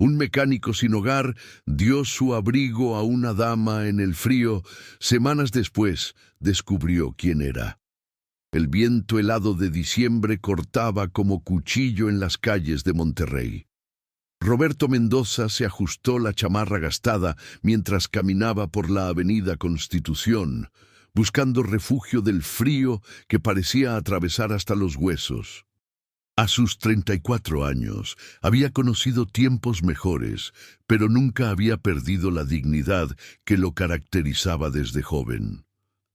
Un mecánico sin hogar dio su abrigo a una dama en el frío. Semanas después descubrió quién era. El viento helado de diciembre cortaba como cuchillo en las calles de Monterrey. Roberto Mendoza se ajustó la chamarra gastada mientras caminaba por la avenida Constitución, buscando refugio del frío que parecía atravesar hasta los huesos. A sus 34 años había conocido tiempos mejores, pero nunca había perdido la dignidad que lo caracterizaba desde joven.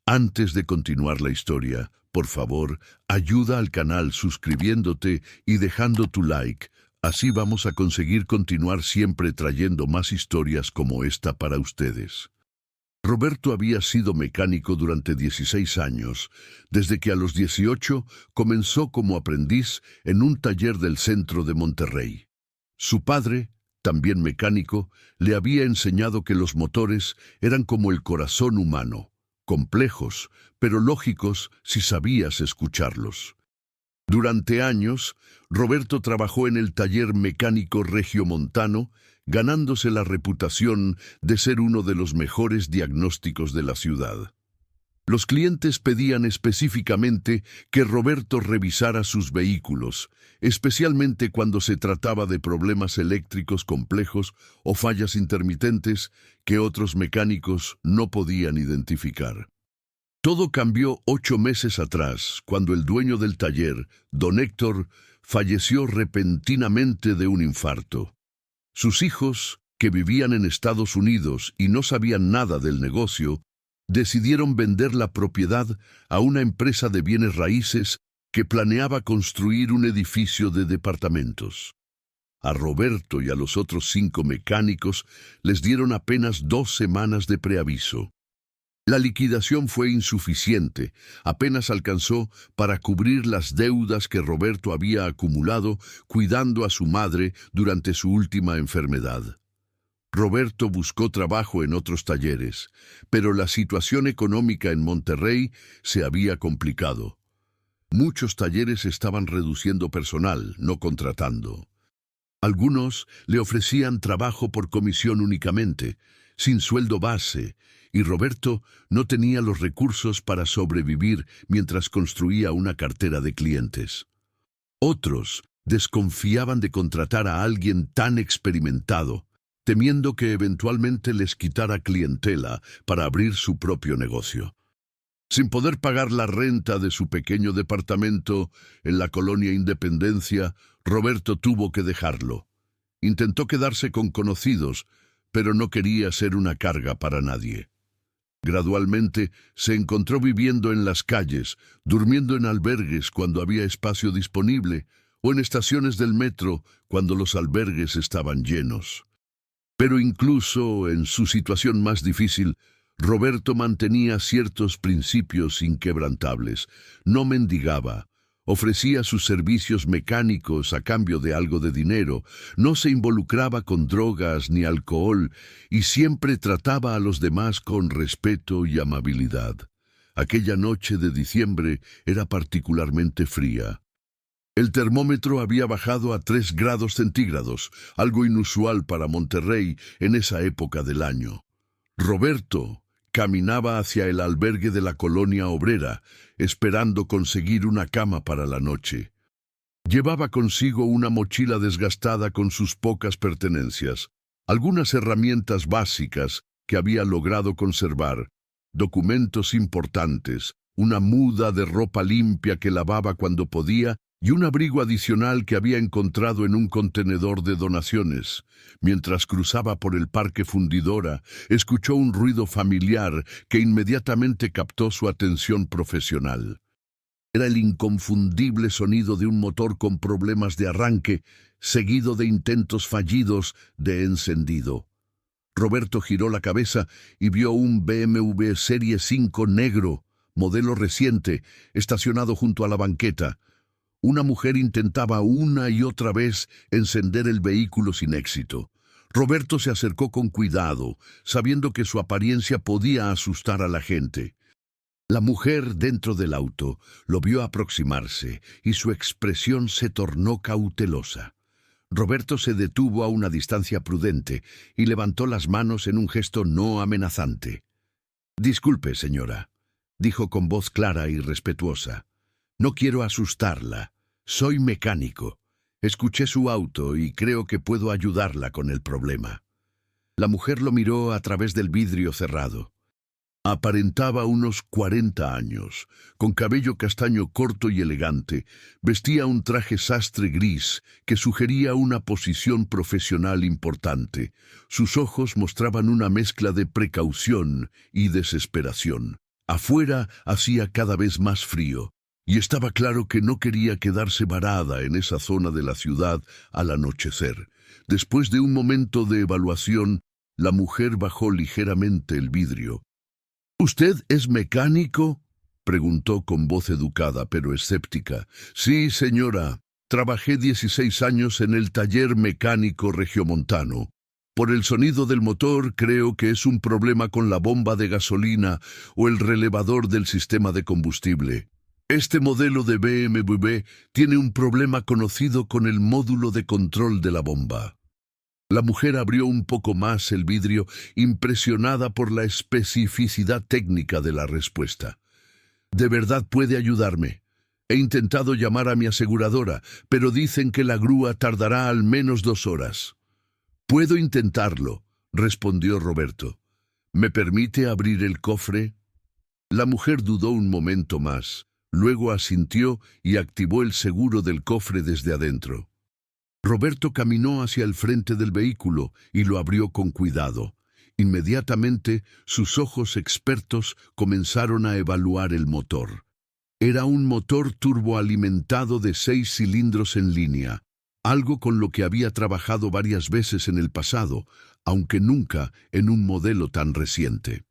Antes de continuar la historia, por favor, ayuda al canal suscribiéndote y dejando tu like. Así vamos a conseguir continuar siempre trayendo más historias como esta para ustedes. Roberto había sido mecánico durante 16 años, desde que a los 18 comenzó como aprendiz en un taller del centro de Monterrey. Su padre, también mecánico, le había enseñado que los motores eran como el corazón humano, complejos, pero lógicos si sabías escucharlos. Durante años, Roberto trabajó en el taller mecánico regiomontano, ganándose la reputación de ser uno de los mejores diagnósticos de la ciudad. Los clientes pedían específicamente que Roberto revisara sus vehículos, especialmente cuando se trataba de problemas eléctricos complejos o fallas intermitentes que otros mecánicos no podían identificar. Todo cambió 8 meses atrás, cuando el dueño del taller, don Héctor, falleció repentinamente de un infarto. Sus hijos, que vivían en Estados Unidos y no sabían nada del negocio, decidieron vender la propiedad a una empresa de bienes raíces que planeaba construir un edificio de departamentos. A Roberto y a los otros 5 mecánicos les dieron apenas 2 semanas de preaviso. La liquidación fue insuficiente, apenas alcanzó para cubrir las deudas que Roberto había acumulado cuidando a su madre durante su última enfermedad. Roberto buscó trabajo en otros talleres, pero la situación económica en Monterrey se había complicado. Muchos talleres estaban reduciendo personal, no contratando. Algunos le ofrecían trabajo por comisión únicamente, sin sueldo base, y Roberto no tenía los recursos para sobrevivir mientras construía una cartera de clientes. Otros desconfiaban de contratar a alguien tan experimentado, temiendo que eventualmente les quitara clientela para abrir su propio negocio. Sin poder pagar la renta de su pequeño departamento en la colonia Independencia, Roberto tuvo que dejarlo. Intentó quedarse con conocidos, pero no quería ser una carga para nadie. Gradualmente se encontró viviendo en las calles, durmiendo en albergues cuando había espacio disponible, o en estaciones del metro cuando los albergues estaban llenos. Pero incluso en su situación más difícil, Roberto mantenía ciertos principios inquebrantables. No mendigaba, ofrecía sus servicios mecánicos a cambio de algo de dinero, no se involucraba con drogas ni alcohol y siempre trataba a los demás con respeto y amabilidad. Aquella noche de diciembre era particularmente fría. El termómetro había bajado a 3 grados centígrados, algo inusual para Monterrey en esa época del año. Roberto caminaba hacia el albergue de la colonia obrera, esperando conseguir una cama para la noche. Llevaba consigo una mochila desgastada con sus pocas pertenencias, algunas herramientas básicas que había logrado conservar, documentos importantes, una muda de ropa limpia que lavaba cuando podía y un abrigo adicional que había encontrado en un contenedor de donaciones. Mientras cruzaba por el Parque Fundidora, escuchó un ruido familiar que inmediatamente captó su atención profesional. Era el inconfundible sonido de un motor con problemas de arranque, seguido de intentos fallidos de encendido. Roberto giró la cabeza y vio un BMW Serie 5 negro, modelo reciente, estacionado junto a la banqueta. Una mujer intentaba una y otra vez encender el vehículo sin éxito. Roberto se acercó con cuidado, sabiendo que su apariencia podía asustar a la gente. La mujer dentro del auto lo vio aproximarse y su expresión se tornó cautelosa. Roberto se detuvo a una distancia prudente y levantó las manos en un gesto no amenazante. «Disculpe, señora», dijo con voz clara y respetuosa. «No quiero asustarla. Soy mecánico. Escuché su auto y creo que puedo ayudarla con el problema». La mujer lo miró a través del vidrio cerrado. Aparentaba unos 40 años, con cabello castaño corto y elegante. Vestía un traje sastre gris que sugería una posición profesional importante. Sus ojos mostraban una mezcla de precaución y desesperación. Afuera hacía cada vez más frío, y estaba claro que no quería quedarse varada en esa zona de la ciudad al anochecer. Después de un momento de evaluación, la mujer bajó ligeramente el vidrio. «¿Usted es mecánico?», preguntó con voz educada pero escéptica. «Sí, señora. Trabajé 16 años en el taller mecánico regiomontano. Por el sonido del motor creo que es un problema con la bomba de gasolina o el relevador del sistema de combustible. Este modelo de BMW tiene un problema conocido con el módulo de control de la bomba». La mujer abrió un poco más el vidrio, impresionada por la especificidad técnica de la respuesta. «¿De verdad puede ayudarme? He intentado llamar a mi aseguradora, pero dicen que la grúa tardará al menos 2 horas». «Puedo intentarlo», respondió Roberto. «¿Me permite abrir el cofre?». La mujer dudó un momento más, luego asintió y activó el seguro del cofre desde adentro. Roberto caminó hacia el frente del vehículo y lo abrió con cuidado. Inmediatamente, sus ojos expertos comenzaron a evaluar el motor. Era un motor turboalimentado de 6 cilindros en línea, algo con lo que había trabajado varias veces en el pasado, aunque nunca en un modelo tan reciente.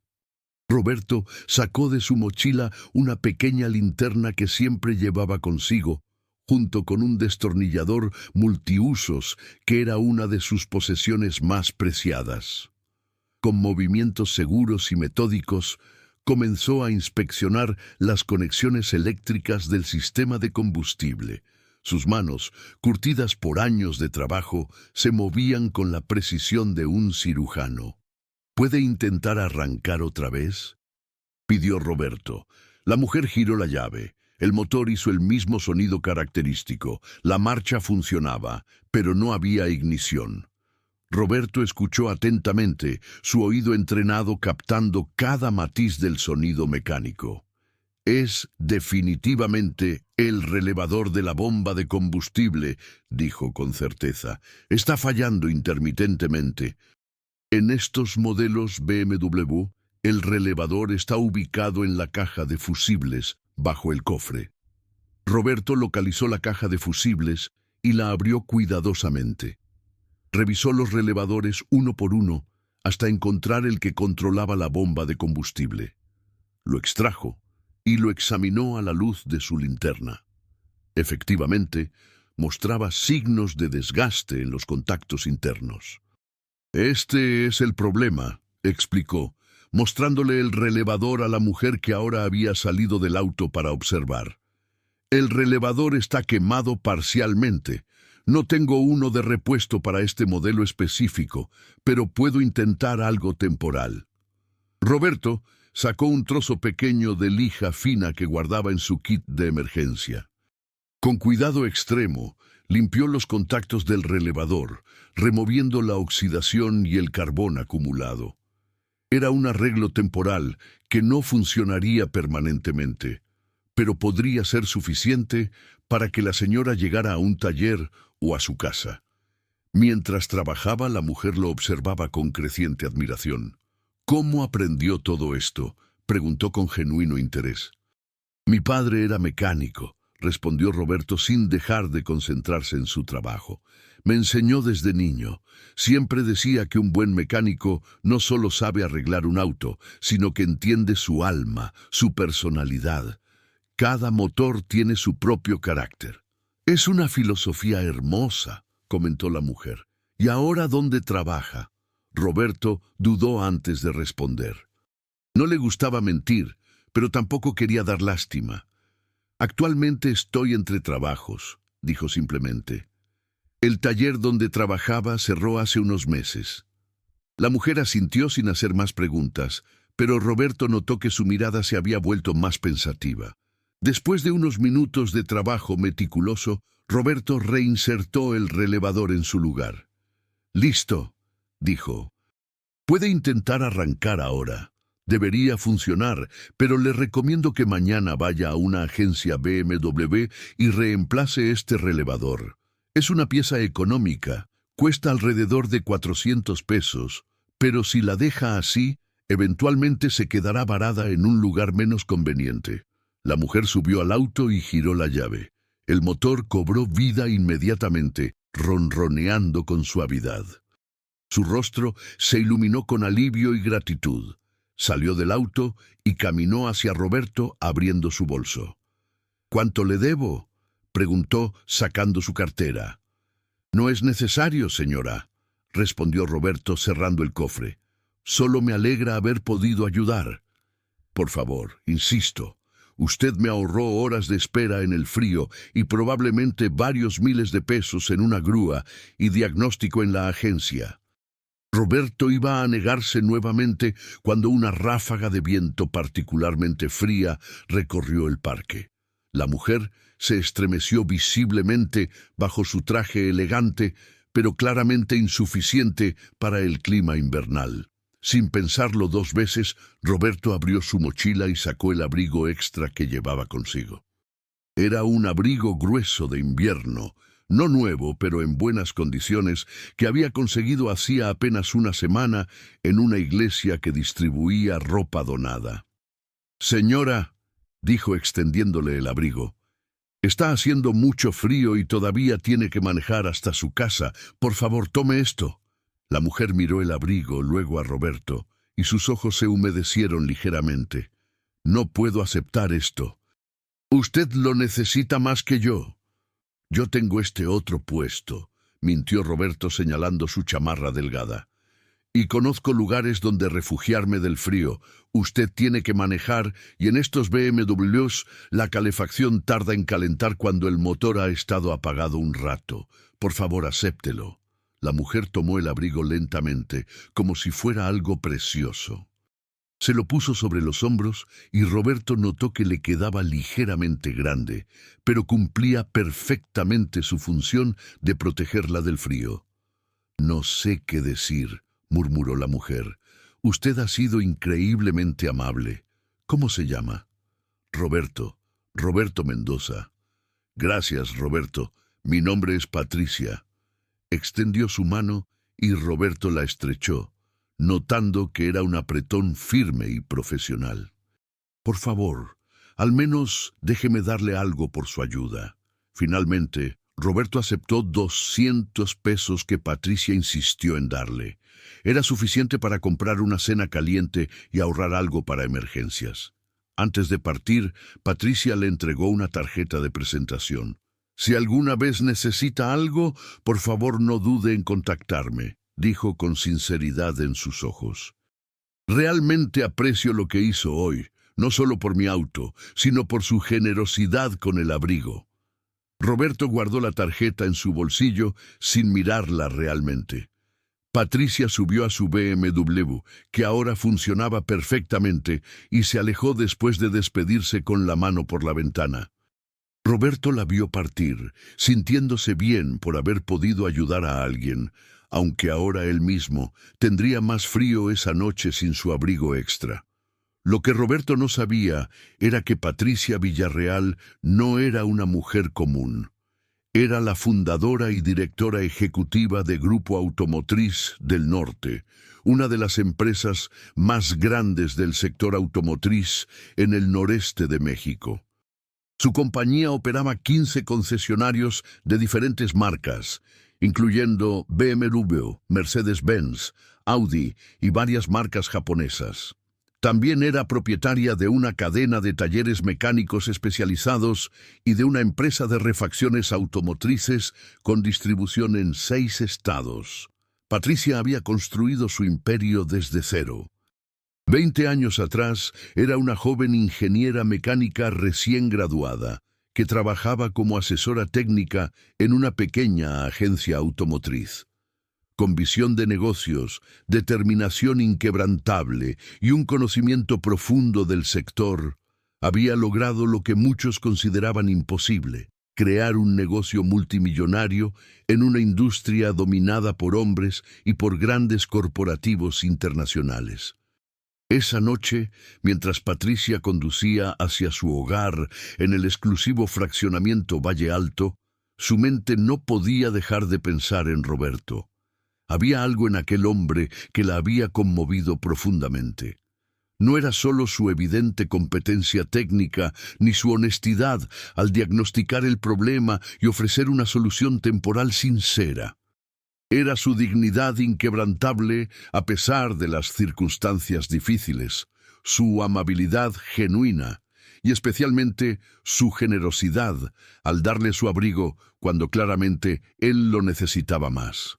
Roberto sacó de su mochila una pequeña linterna que siempre llevaba consigo, junto con un destornillador multiusos que era una de sus posesiones más preciadas. Con movimientos seguros y metódicos, comenzó a inspeccionar las conexiones eléctricas del sistema de combustible. Sus manos, curtidas por años de trabajo, se movían con la precisión de un cirujano. «¿Puede intentar arrancar otra vez?», pidió Roberto. La mujer giró la llave. El motor hizo el mismo sonido característico. La marcha funcionaba, pero no había ignición. Roberto escuchó atentamente, su oído entrenado captando cada matiz del sonido mecánico. «Es definitivamente el relevador de la bomba de combustible», dijo con certeza. «Está fallando intermitentemente. En estos modelos BMW, el relevador está ubicado en la caja de fusibles, bajo el cofre». Roberto localizó la caja de fusibles y la abrió cuidadosamente. Revisó los relevadores uno por uno hasta encontrar el que controlaba la bomba de combustible. Lo extrajo y lo examinó a la luz de su linterna. Efectivamente, mostraba signos de desgaste en los contactos internos. «Este es el problema», explicó, mostrándole el relevador a la mujer que ahora había salido del auto para observar. «El relevador está quemado parcialmente. No tengo uno de repuesto para este modelo específico, pero puedo intentar algo temporal». Roberto sacó un trozo pequeño de lija fina que guardaba en su kit de emergencia. Con cuidado extremo, limpió los contactos del relevador, removiendo la oxidación y el carbón acumulado. Era un arreglo temporal que no funcionaría permanentemente, pero podría ser suficiente para que la señora llegara a un taller o a su casa. Mientras trabajaba, la mujer lo observaba con creciente admiración. «¿Cómo aprendió todo esto?», preguntó con genuino interés. «Mi padre era mecánico», respondió Roberto sin dejar de concentrarse en su trabajo. «Me enseñó desde niño. Siempre decía que un buen mecánico no solo sabe arreglar un auto, sino que entiende su alma, su personalidad. Cada motor tiene su propio carácter». «Es una filosofía hermosa», comentó la mujer. «¿Y ahora dónde trabaja?». Roberto dudó antes de responder. No le gustaba mentir, pero tampoco quería dar lástima. «Actualmente estoy entre trabajos», dijo simplemente. El taller donde trabajaba cerró hace unos meses. La mujer asintió sin hacer más preguntas, pero Roberto notó que su mirada se había vuelto más pensativa. Después de unos minutos de trabajo meticuloso, Roberto reinsertó el relevador en su lugar. «Listo», dijo. «Puede intentar arrancar ahora. Debería funcionar, pero le recomiendo que mañana vaya a una agencia BMW y reemplace este relevador. Es una pieza económica, cuesta alrededor de 400 pesos, pero si la deja así, eventualmente se quedará varada en un lugar menos conveniente». La mujer subió al auto y giró la llave. El motor cobró vida inmediatamente, ronroneando con suavidad. Su rostro se iluminó con alivio y gratitud. Salió del auto y caminó hacia Roberto abriendo su bolso. «¿Cuánto le debo?», preguntó sacando su cartera. «No es necesario, señora», respondió Roberto cerrando el cofre. «Solo me alegra haber podido ayudar. Por favor, insisto. Usted me ahorró horas de espera en el frío y probablemente varios miles de pesos en una grúa y diagnóstico en la agencia». Roberto iba a negarse nuevamente cuando una ráfaga de viento particularmente fría recorrió el parque. La mujer se estremeció visiblemente bajo su traje elegante, pero claramente insuficiente para el clima invernal. Sin pensarlo dos veces, Roberto abrió su mochila y sacó el abrigo extra que llevaba consigo. Era un abrigo grueso de invierno, no nuevo, pero en buenas condiciones, que había conseguido hacía apenas una semana en una iglesia que distribuía ropa donada. «Señora», dijo extendiéndole el abrigo, «está haciendo mucho frío y todavía tiene que manejar hasta su casa. Por favor, tome esto». La mujer miró el abrigo, luego a Roberto, y sus ojos se humedecieron ligeramente. «No puedo aceptar esto. Usted lo necesita más que yo». «Yo tengo este otro puesto», mintió Roberto señalando su chamarra delgada. «Y conozco lugares donde refugiarme del frío. Usted tiene que manejar y en estos BMWs la calefacción tarda en calentar cuando el motor ha estado apagado un rato. Por favor, acéptelo». La mujer tomó el abrigo lentamente, como si fuera algo precioso. Se lo puso sobre los hombros y Roberto notó que le quedaba ligeramente grande, pero cumplía perfectamente su función de protegerla del frío. «No sé qué decir», murmuró la mujer. «Usted ha sido increíblemente amable. ¿Cómo se llama?» «Roberto. Roberto Mendoza». «Gracias, Roberto. Mi nombre es Patricia». Extendió su mano y Roberto la estrechó, notando que era un apretón firme y profesional. «Por favor, al menos déjeme darle algo por su ayuda». Finalmente, Roberto aceptó 200 pesos que Patricia insistió en darle. Era suficiente para comprar una cena caliente y ahorrar algo para emergencias. Antes de partir, Patricia le entregó una tarjeta de presentación. «Si alguna vez necesita algo, por favor no dude en contactarme», dijo con sinceridad en sus ojos. «Realmente aprecio lo que hizo hoy, no solo por mi auto, sino por su generosidad con el abrigo». Roberto guardó la tarjeta en su bolsillo sin mirarla realmente. Patricia subió a su BMW, que ahora funcionaba perfectamente, y se alejó después de despedirse con la mano por la ventana. Roberto la vio partir, sintiéndose bien por haber podido ayudar a alguien, aunque ahora él mismo tendría más frío esa noche sin su abrigo extra. Lo que Roberto no sabía era que Patricia Villarreal no era una mujer común. Era la fundadora y directora ejecutiva de Grupo Automotriz del Norte, una de las empresas más grandes del sector automotriz en el noreste de México. Su compañía operaba 15 concesionarios de diferentes marcas, incluyendo BMW, Mercedes-Benz, Audi y varias marcas japonesas. También era propietaria de una cadena de talleres mecánicos especializados y de una empresa de refacciones automotrices con distribución en 6 estados. Patricia había construido su imperio desde cero. 20 años atrás era una joven ingeniera mecánica recién graduada, que trabajaba como asesora técnica en una pequeña agencia automotriz. Con visión de negocios, determinación inquebrantable y un conocimiento profundo del sector, había logrado lo que muchos consideraban imposible: crear un negocio multimillonario en una industria dominada por hombres y por grandes corporativos internacionales. Esa noche, mientras Patricia conducía hacia su hogar en el exclusivo fraccionamiento Valle Alto, su mente no podía dejar de pensar en Roberto. Había algo en aquel hombre que la había conmovido profundamente. No era solo su evidente competencia técnica, ni su honestidad al diagnosticar el problema y ofrecer una solución temporal sincera. Era su dignidad inquebrantable a pesar de las circunstancias difíciles, su amabilidad genuina y especialmente su generosidad al darle su abrigo cuando claramente él lo necesitaba más.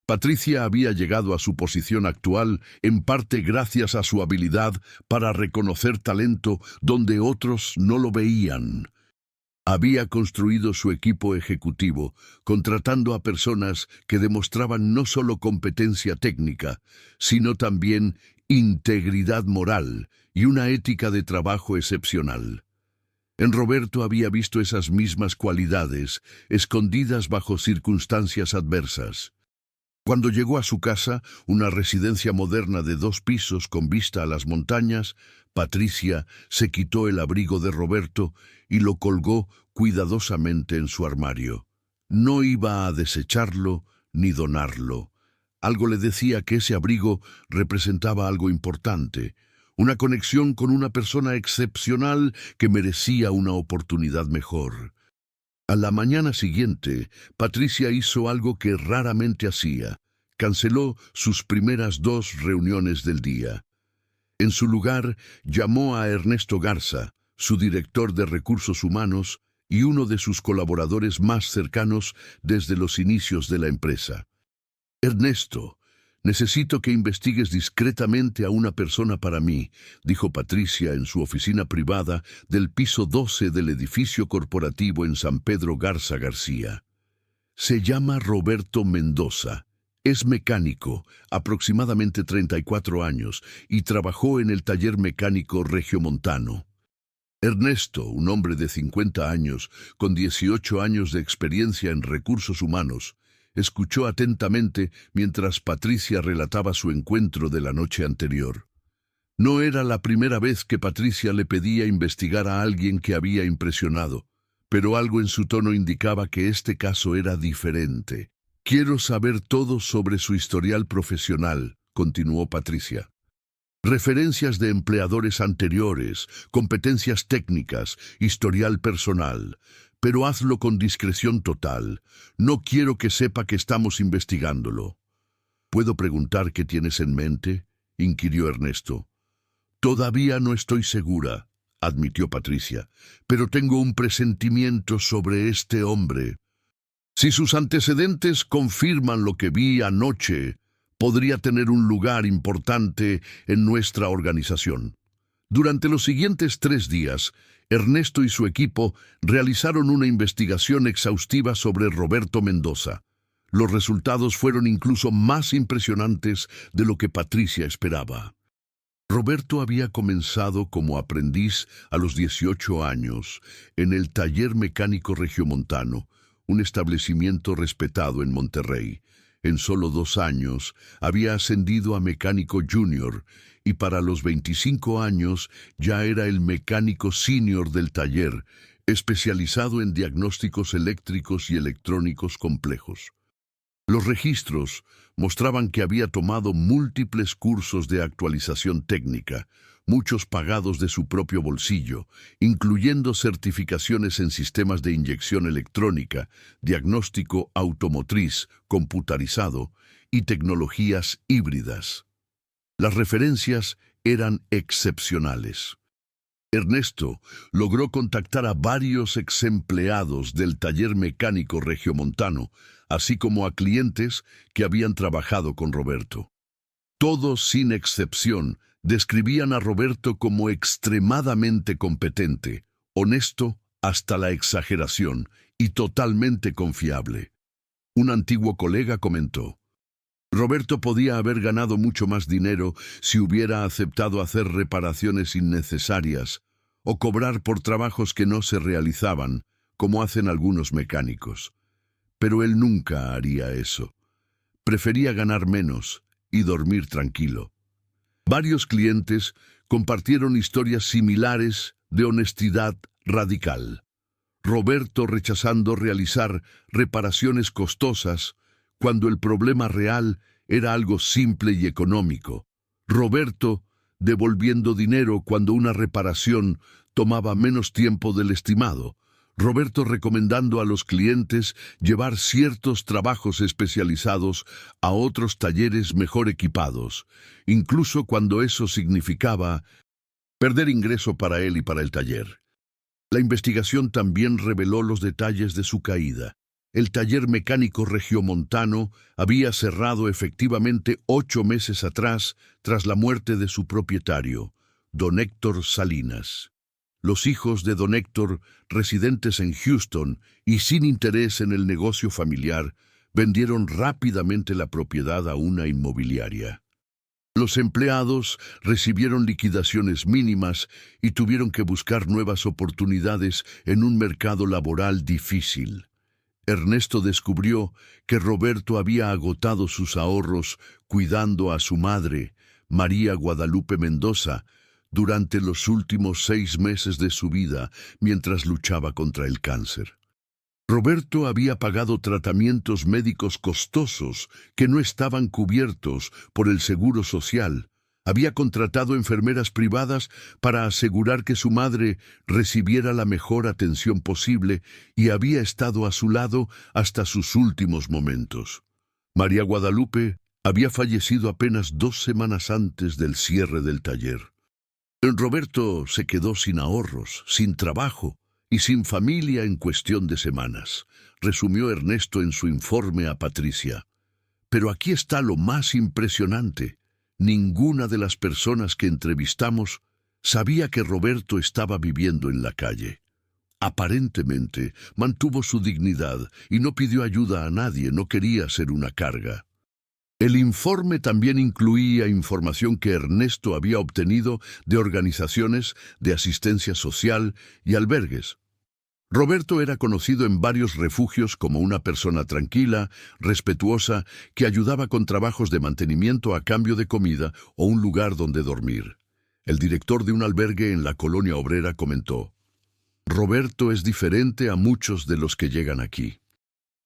Patricia había llegado a su posición actual en parte gracias a su habilidad para reconocer talento donde otros no lo veían. Había construido su equipo ejecutivo, contratando a personas que demostraban no solo competencia técnica, sino también integridad moral y una ética de trabajo excepcional. En Roberto había visto esas mismas cualidades, escondidas bajo circunstancias adversas. Cuando llegó a su casa, una residencia moderna de 2 pisos con vista a las montañas, Patricia se quitó el abrigo de Roberto y lo colgó cuidadosamente en su armario. No iba a desecharlo ni donarlo. Algo le decía que ese abrigo representaba algo importante, una conexión con una persona excepcional que merecía una oportunidad mejor. A la mañana siguiente, Patricia hizo algo que raramente hacía: canceló sus primeras 2 reuniones del día. En su lugar, llamó a Ernesto Garza, su director de recursos humanos y uno de sus colaboradores más cercanos desde los inicios de la empresa. «Ernesto, necesito que investigues discretamente a una persona para mí», dijo Patricia en su oficina privada del piso 12 del edificio corporativo en San Pedro Garza García. «Se llama Roberto Mendoza. Es mecánico, aproximadamente 34 años, y trabajó en el taller mecánico regiomontano». Ernesto, un hombre de 50 años, con 18 años de experiencia en recursos humanos, escuchó atentamente mientras Patricia relataba su encuentro de la noche anterior. No era la primera vez que Patricia le pedía investigar a alguien que había impresionado, pero algo en su tono indicaba que este caso era diferente. «Quiero saber todo sobre su historial profesional», continuó Patricia. «Referencias de empleadores anteriores, competencias técnicas, historial personal. Pero hazlo con discreción total. No quiero que sepa que estamos investigándolo». «¿Puedo preguntar qué tienes en mente?», inquirió Ernesto. «Todavía no estoy segura», admitió Patricia, «pero tengo un presentimiento sobre este hombre. Si sus antecedentes confirman lo que vi anoche, podría tener un lugar importante en nuestra organización». Durante los siguientes 3 días, Ernesto y su equipo realizaron una investigación exhaustiva sobre Roberto Mendoza. Los resultados fueron incluso más impresionantes de lo que Patricia esperaba. Roberto había comenzado como aprendiz a los 18 años en el taller mecánico regiomontano, un establecimiento respetado en Monterrey. En solo 2 años había ascendido a mecánico junior y para los 25 años ya era el mecánico senior del taller, especializado en diagnósticos eléctricos y electrónicos complejos. Los registros mostraban que había tomado múltiples cursos de actualización técnica, muchos pagados de su propio bolsillo, incluyendo certificaciones en sistemas de inyección electrónica, diagnóstico automotriz, computarizado y tecnologías híbridas. Las referencias eran excepcionales. Ernesto logró contactar a varios exempleados del taller mecánico regiomontano, así como a clientes que habían trabajado con Roberto. Todos, sin excepción, describían a Roberto como extremadamente competente, honesto, hasta la exageración, y totalmente confiable. Un antiguo colega comentó: Roberto podía haber ganado mucho más dinero si hubiera aceptado hacer reparaciones innecesarias o cobrar por trabajos que no se realizaban, como hacen algunos mecánicos. Pero él nunca haría eso. Prefería ganar menos y dormir tranquilo. Varios clientes compartieron historias similares de honestidad radical. Roberto rechazando realizar reparaciones costosas cuando el problema real era algo simple y económico. Roberto devolviendo dinero cuando una reparación tomaba menos tiempo del estimado. Roberto recomendando a los clientes llevar ciertos trabajos especializados a otros talleres mejor equipados, incluso cuando eso significaba perder ingreso para él y para el taller. La investigación también reveló los detalles de su caída. El taller mecánico regiomontano había cerrado efectivamente 8 meses atrás tras la muerte de su propietario, don Héctor Salinas. Los hijos de don Héctor, residentes en Houston y sin interés en el negocio familiar, vendieron rápidamente la propiedad a una inmobiliaria. Los empleados recibieron liquidaciones mínimas y tuvieron que buscar nuevas oportunidades en un mercado laboral difícil. Ernesto descubrió que Roberto había agotado sus ahorros cuidando a su madre, María Guadalupe Mendoza, durante los últimos 6 meses de su vida mientras luchaba contra el cáncer. Roberto había pagado tratamientos médicos costosos que no estaban cubiertos por el Seguro Social. Había contratado enfermeras privadas para asegurar que su madre recibiera la mejor atención posible y había estado a su lado hasta sus últimos momentos. María Guadalupe había fallecido apenas 2 semanas antes del cierre del taller. Roberto se quedó sin ahorros, sin trabajo y sin familia en cuestión de semanas, resumió Ernesto en su informe a Patricia. Pero aquí está lo más impresionante. Ninguna de las personas que entrevistamos sabía que Roberto estaba viviendo en la calle. Aparentemente, mantuvo su dignidad y no pidió ayuda a nadie, no quería ser una carga. El informe también incluía información que Ernesto había obtenido de organizaciones de asistencia social y albergues. Roberto era conocido en varios refugios como una persona tranquila, respetuosa, que ayudaba con trabajos de mantenimiento a cambio de comida o un lugar donde dormir. El director de un albergue en la colonia obrera comentó: Roberto es diferente a muchos de los que llegan aquí.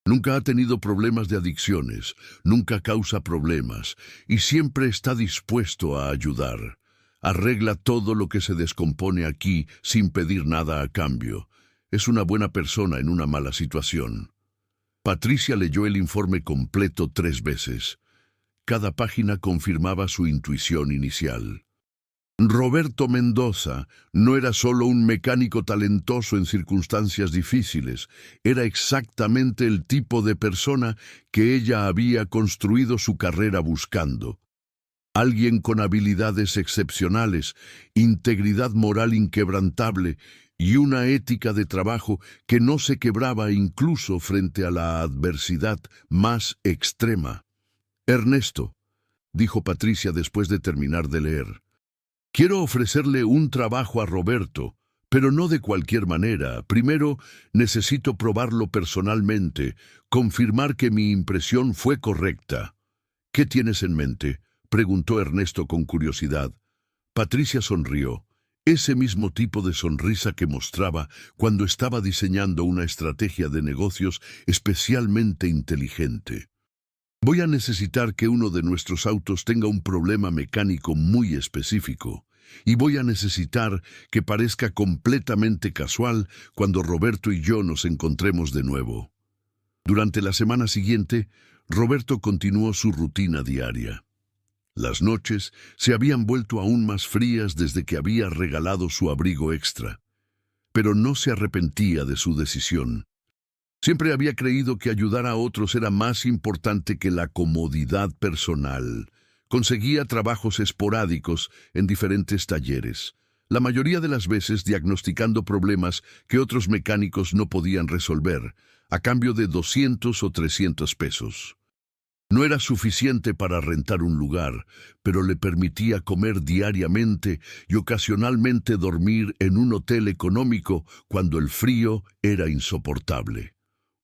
Nunca ha tenido problemas de adicciones, nunca causa problemas y siempre está dispuesto a ayudar. Arregla todo lo que se descompone aquí sin pedir nada a cambio. Es una buena persona en una mala situación. Patricia leyó el informe completo 3 veces. Cada página confirmaba su intuición inicial. Roberto Mendoza no era solo un mecánico talentoso en circunstancias difíciles, era exactamente el tipo de persona que ella había construido su carrera buscando. Alguien con habilidades excepcionales, integridad moral inquebrantable y una ética de trabajo que no se quebraba incluso frente a la adversidad más extrema. Ernesto, dijo Patricia después de terminar de leer, quiero ofrecerle un trabajo a Roberto, pero no de cualquier manera. Primero, necesito probarlo personalmente, confirmar que mi impresión fue correcta. ¿Qué tienes en mente?, preguntó Ernesto con curiosidad. Patricia sonrió, ese mismo tipo de sonrisa que mostraba cuando estaba diseñando una estrategia de negocios especialmente inteligente. Voy a necesitar que uno de nuestros autos tenga un problema mecánico muy específico, y voy a necesitar que parezca completamente casual cuando Roberto y yo nos encontremos de nuevo. Durante la semana siguiente, Roberto continuó su rutina diaria. Las noches se habían vuelto aún más frías desde que había regalado su abrigo extra, pero no se arrepentía de su decisión. Siempre había creído que ayudar a otros era más importante que la comodidad personal. Conseguía trabajos esporádicos en diferentes talleres. la mayoría de las veces diagnosticando problemas que otros mecánicos no podían resolver, a cambio de 200 o 300 pesos. No era suficiente para rentar un lugar, pero le permitía comer diariamente y ocasionalmente dormir en un hotel económico cuando el frío era insoportable.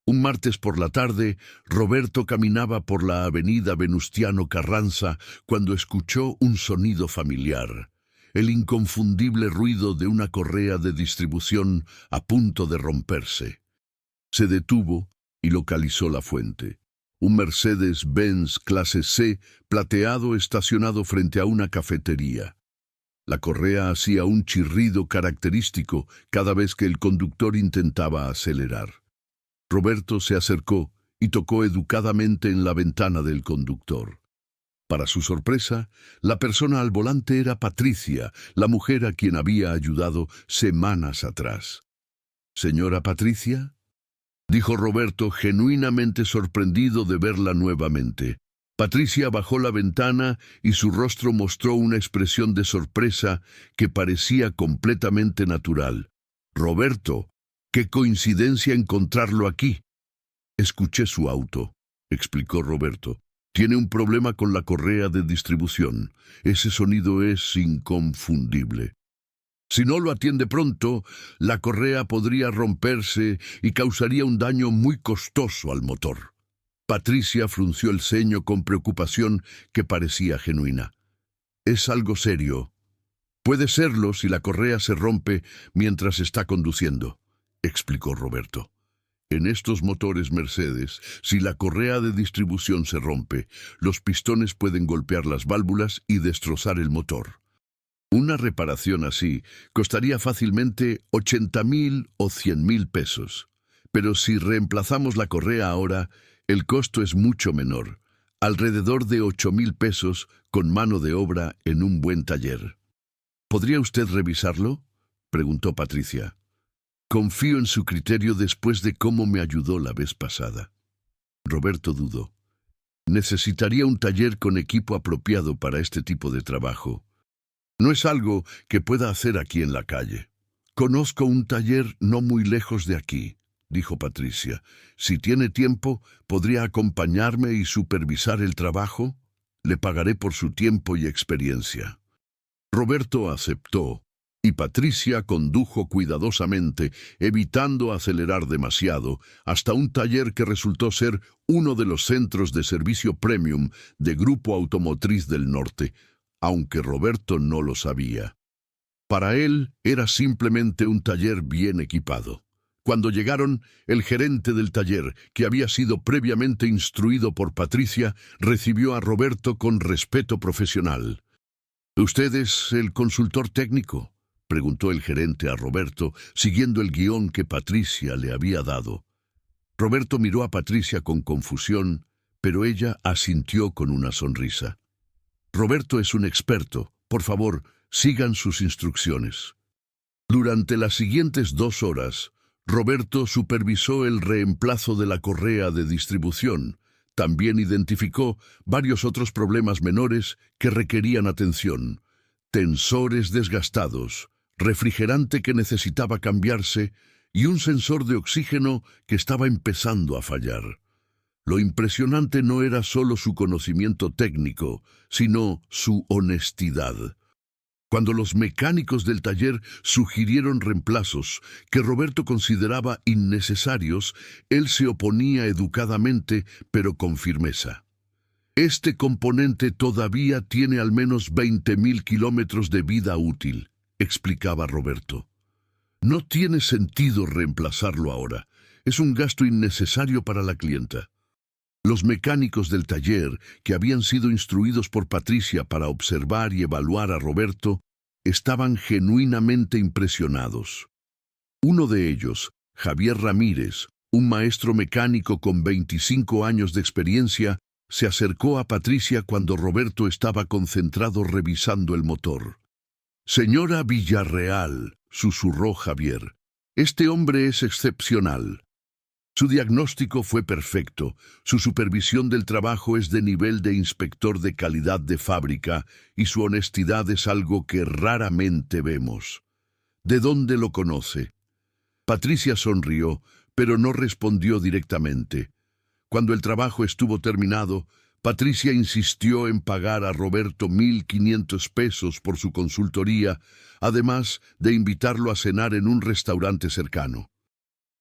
Un martes por la tarde, Roberto caminaba por la avenida Venustiano Carranza cuando escuchó un sonido familiar, el inconfundible ruido de una correa de distribución a punto de romperse. Se detuvo y localizó la fuente. Un Mercedes-Benz clase C plateado estacionado frente a una cafetería. La correa hacía un chirrido característico cada vez que el conductor intentaba acelerar. Roberto se acercó y tocó educadamente en la ventana del conductor. Para su sorpresa, la persona al volante era Patricia, la mujer a quien había ayudado semanas atrás. «¿Señora Patricia?», dijo Roberto, genuinamente sorprendido de verla nuevamente. Patricia bajó la ventana y su rostro mostró una expresión de sorpresa que parecía completamente natural. «Roberto, qué coincidencia encontrarlo aquí». «Escuché su auto», explicó Roberto. «Tiene un problema con la correa de distribución. Ese sonido es inconfundible. Si no lo atiende pronto, la correa podría romperse y causaría un daño muy costoso al motor». Patricia frunció el ceño con preocupación que parecía genuina. «Es algo serio. Puede serlo si la correa se rompe mientras está conduciendo», explicó Roberto. «En estos motores Mercedes, si la correa de distribución se rompe, los pistones pueden golpear las válvulas y destrozar el motor. Una reparación así costaría fácilmente 80,000 o 100,000 pesos. Pero si reemplazamos la correa ahora, el costo es mucho menor, alrededor de 8,000 pesos con mano de obra en un buen taller». «¿Podría usted revisarlo?», preguntó Patricia. «Confío en su criterio después de cómo me ayudó la vez pasada». Roberto dudó. «Necesitaría un taller con equipo apropiado para este tipo de trabajo. No es algo que pueda hacer aquí en la calle». «Conozco un taller no muy lejos de aquí», dijo Patricia. «Si tiene tiempo, ¿podría acompañarme y supervisar el trabajo? Le pagaré por su tiempo y experiencia». Roberto aceptó, y Patricia condujo cuidadosamente, evitando acelerar demasiado, hasta un taller que resultó ser uno de los centros de servicio premium de Grupo Automotriz del Norte, aunque Roberto no lo sabía. Para él era simplemente un taller bien equipado. Cuando llegaron, el gerente del taller, que había sido previamente instruido por Patricia, recibió a Roberto con respeto profesional. «¿Usted es el consultor técnico?», preguntó el gerente a Roberto, siguiendo el guión que Patricia le había dado. Roberto miró a Patricia con confusión, pero ella asintió con una sonrisa. «Roberto es un experto. Por favor, sigan sus instrucciones». Durante las siguientes 2 horas, Roberto supervisó el reemplazo de la correa de distribución. También identificó varios otros problemas menores que requerían atención: tensores desgastados, refrigerante que necesitaba cambiarse y un sensor de oxígeno que estaba empezando a fallar. Lo impresionante no era solo su conocimiento técnico, sino su honestidad. Cuando los mecánicos del taller sugirieron reemplazos que Roberto consideraba innecesarios, él se oponía educadamente, pero con firmeza. «Este componente todavía tiene al menos 20,000 kilómetros de vida útil», explicaba Roberto. «No tiene sentido reemplazarlo ahora. Es un gasto innecesario para la clienta». Los mecánicos del taller, que habían sido instruidos por Patricia para observar y evaluar a Roberto, estaban genuinamente impresionados. Uno de ellos, Javier Ramírez, un maestro mecánico con 25 años de experiencia, se acercó a Patricia cuando Roberto estaba concentrado revisando el motor. «Señora Villarreal», susurró Javier, «este hombre es excepcional. Su diagnóstico fue perfecto, su supervisión del trabajo es de nivel de inspector de calidad de fábrica y su honestidad es algo que raramente vemos. ¿De dónde lo conoce? Patricia sonrió, pero no respondió directamente. Cuando el trabajo estuvo terminado, Patricia insistió en pagar a Roberto 1.500 pesos por su consultoría, además de invitarlo a cenar en un restaurante cercano.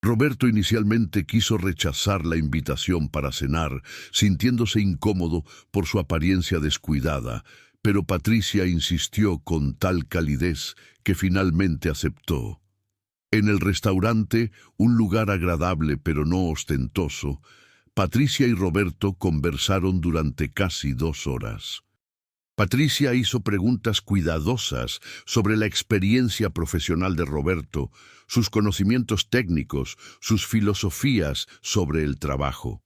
Roberto inicialmente quiso rechazar la invitación para cenar, sintiéndose incómodo por su apariencia descuidada, pero Patricia insistió con tal calidez que finalmente aceptó. En el restaurante, un lugar agradable pero no ostentoso, Patricia y Roberto conversaron durante casi 2 horas. Patricia hizo preguntas cuidadosas sobre la experiencia profesional de Roberto, sus conocimientos técnicos, sus filosofías sobre el trabajo.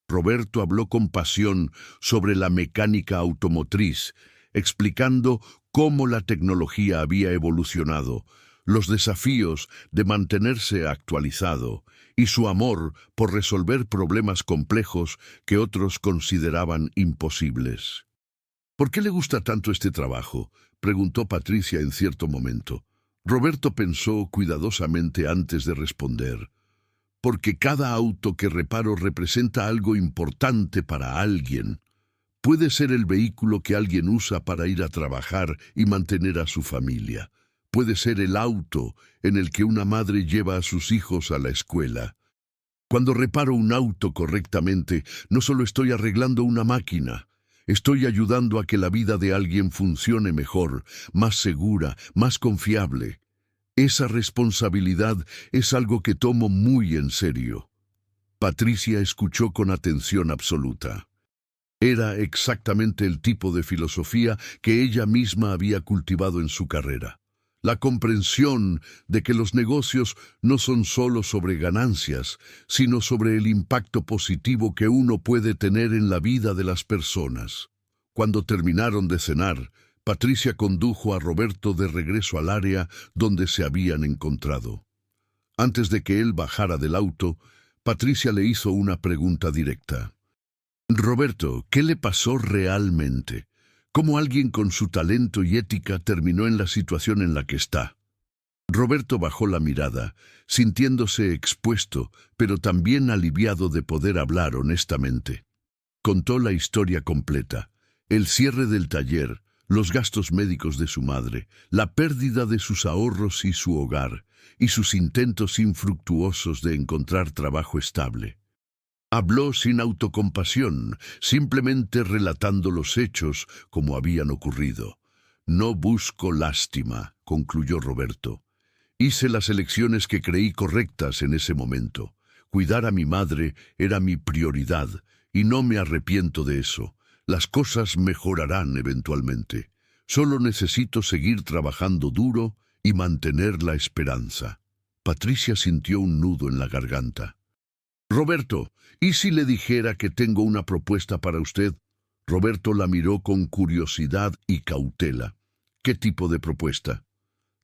Roberto habló con pasión sobre la mecánica automotriz, explicando cómo la tecnología había evolucionado, los desafíos de mantenerse actualizado y su amor por resolver problemas complejos que otros consideraban imposibles. ¿Por qué le gusta tanto este trabajo?, preguntó Patricia en cierto momento. Roberto pensó cuidadosamente antes de responder. Porque cada auto que reparo representa algo importante para alguien. Puede ser el vehículo que alguien usa para ir a trabajar y mantener a su familia. Puede ser el auto en el que una madre lleva a sus hijos a la escuela. Cuando reparo un auto correctamente, no solo estoy arreglando una máquina, estoy ayudando a que la vida de alguien funcione mejor, más segura, más confiable. Esa responsabilidad es algo que tomo muy en serio. Patricia escuchó con atención absoluta. Era exactamente el tipo de filosofía que ella misma había cultivado en su carrera. La comprensión de que los negocios no son solo sobre ganancias, sino sobre el impacto positivo que uno puede tener en la vida de las personas. Cuando terminaron de cenar, Patricia condujo a Roberto de regreso al área donde se habían encontrado. Antes de que él bajara del auto, Patricia le hizo una pregunta directa. Roberto, ¿qué le pasó realmente? ¿Cómo alguien con su talento y ética terminó en la situación en la que está? Roberto bajó la mirada, sintiéndose expuesto, pero también aliviado de poder hablar honestamente. Contó la historia completa, el cierre del taller, los gastos médicos de su madre, la pérdida de sus ahorros y su hogar, y sus intentos infructuosos de encontrar trabajo estable. Habló sin autocompasión, simplemente relatando los hechos como habían ocurrido. No busco lástima, concluyó Roberto. Hice las elecciones que creí correctas en ese momento. Cuidar a mi madre era mi prioridad, y no me arrepiento de eso. Las cosas mejorarán eventualmente. Solo necesito seguir trabajando duro y mantener la esperanza. Patricia sintió un nudo en la garganta. Roberto, ¿y si le dijera que tengo una propuesta para usted? Roberto la miró con curiosidad y cautela. ¿Qué tipo de propuesta?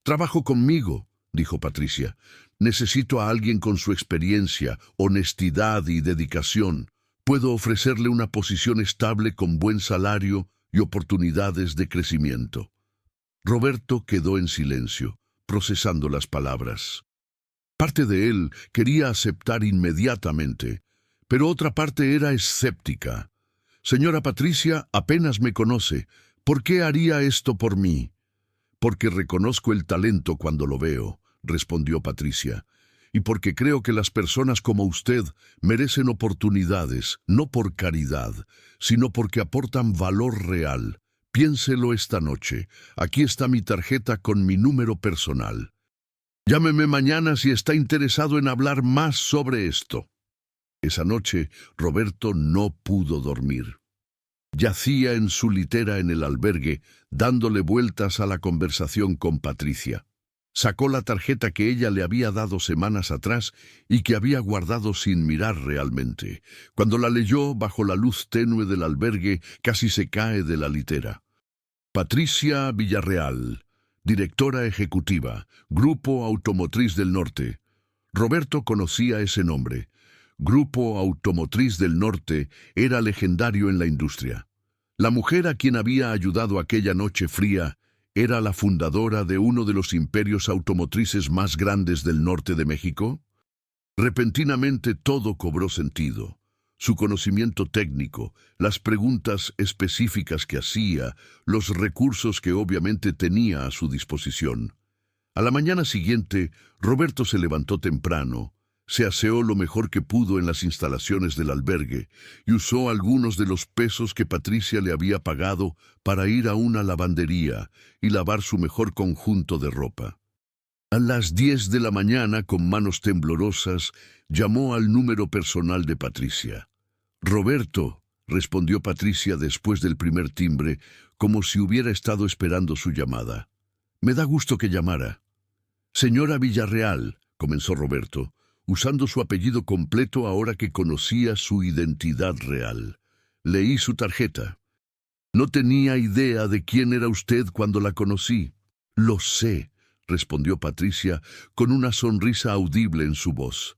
Trabajo conmigo, dijo Patricia. Necesito a alguien con su experiencia, honestidad y dedicación. Puedo ofrecerle una posición estable con buen salario y oportunidades de crecimiento. Roberto quedó en silencio, procesando las palabras. Parte de él quería aceptar inmediatamente, pero otra parte era escéptica. Señora Patricia, apenas me conoce. ¿Por qué haría esto por mí? Porque reconozco el talento cuando lo veo, respondió Patricia, y porque creo que las personas como usted merecen oportunidades, no por caridad, sino porque aportan valor real. Piénselo esta noche. Aquí está mi tarjeta con mi número personal. Llámeme mañana si está interesado en hablar más sobre esto. Esa noche, Roberto no pudo dormir. Yacía en su litera en el albergue, dándole vueltas a la conversación con Patricia. Sacó la tarjeta que ella le había dado semanas atrás y que había guardado sin mirar realmente. Cuando la leyó, bajo la luz tenue del albergue, casi se cae de la litera. Patricia Villarreal, directora ejecutiva, Grupo Automotriz del Norte. Roberto conocía ese nombre. Grupo Automotriz del Norte era legendario en la industria. La mujer a quien había ayudado aquella noche fría era la fundadora de uno de los imperios automotrices más grandes del norte de México. Repentinamente todo cobró sentido. Su conocimiento técnico, las preguntas específicas que hacía, los recursos que obviamente tenía a su disposición. A la mañana siguiente, Roberto se levantó temprano, se aseó lo mejor que pudo en las instalaciones del albergue y usó algunos de los pesos que Patricia le había pagado para ir a una lavandería y lavar su mejor conjunto de ropa. A las 10 de la mañana, con manos temblorosas, llamó al número personal de Patricia. «Roberto», respondió Patricia después del primer timbre, como si hubiera estado esperando su llamada. «Me da gusto que llamara». «Señora Villarreal», comenzó Roberto, usando su apellido completo ahora que conocía su identidad real. «Leí su tarjeta. No tenía idea de quién era usted cuando la conocí». «Lo sé», respondió Patricia con una sonrisa audible en su voz.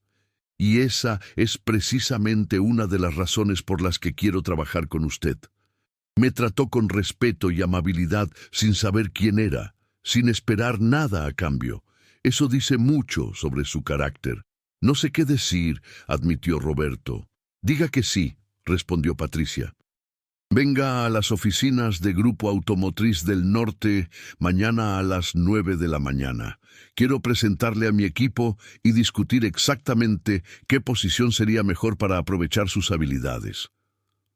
«Y esa es precisamente una de las razones por las que quiero trabajar con usted. Me trató con respeto y amabilidad sin saber quién era, sin esperar nada a cambio. Eso dice mucho sobre su carácter». «No sé qué decir», admitió Roberto. «Diga que sí», respondió Patricia. «Venga a las oficinas de Grupo Automotriz del Norte mañana a las 9 de la mañana. Quiero presentarle a mi equipo y discutir exactamente qué posición sería mejor para aprovechar sus habilidades».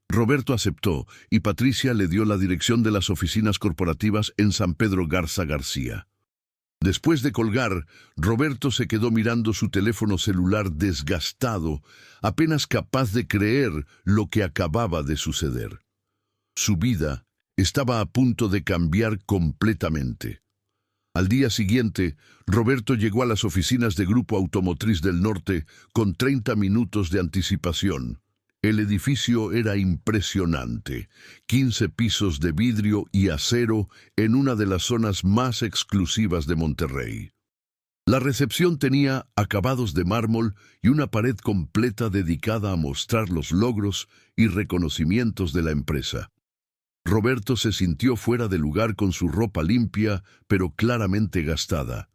Roberto aceptó y Patricia le dio la dirección de las oficinas corporativas en San Pedro Garza García. Después de colgar, Roberto se quedó mirando su teléfono celular desgastado, apenas capaz de creer lo que acababa de suceder. Su vida estaba a punto de cambiar completamente. Al día siguiente, Roberto llegó a las oficinas de Grupo Automotriz del Norte con 30 minutos de anticipación. El edificio era impresionante, 15 pisos de vidrio y acero en una de las zonas más exclusivas de Monterrey. La recepción tenía acabados de mármol y una pared completa dedicada a mostrar los logros y reconocimientos de la empresa. Roberto se sintió fuera de lugar con su ropa limpia, pero claramente gastada.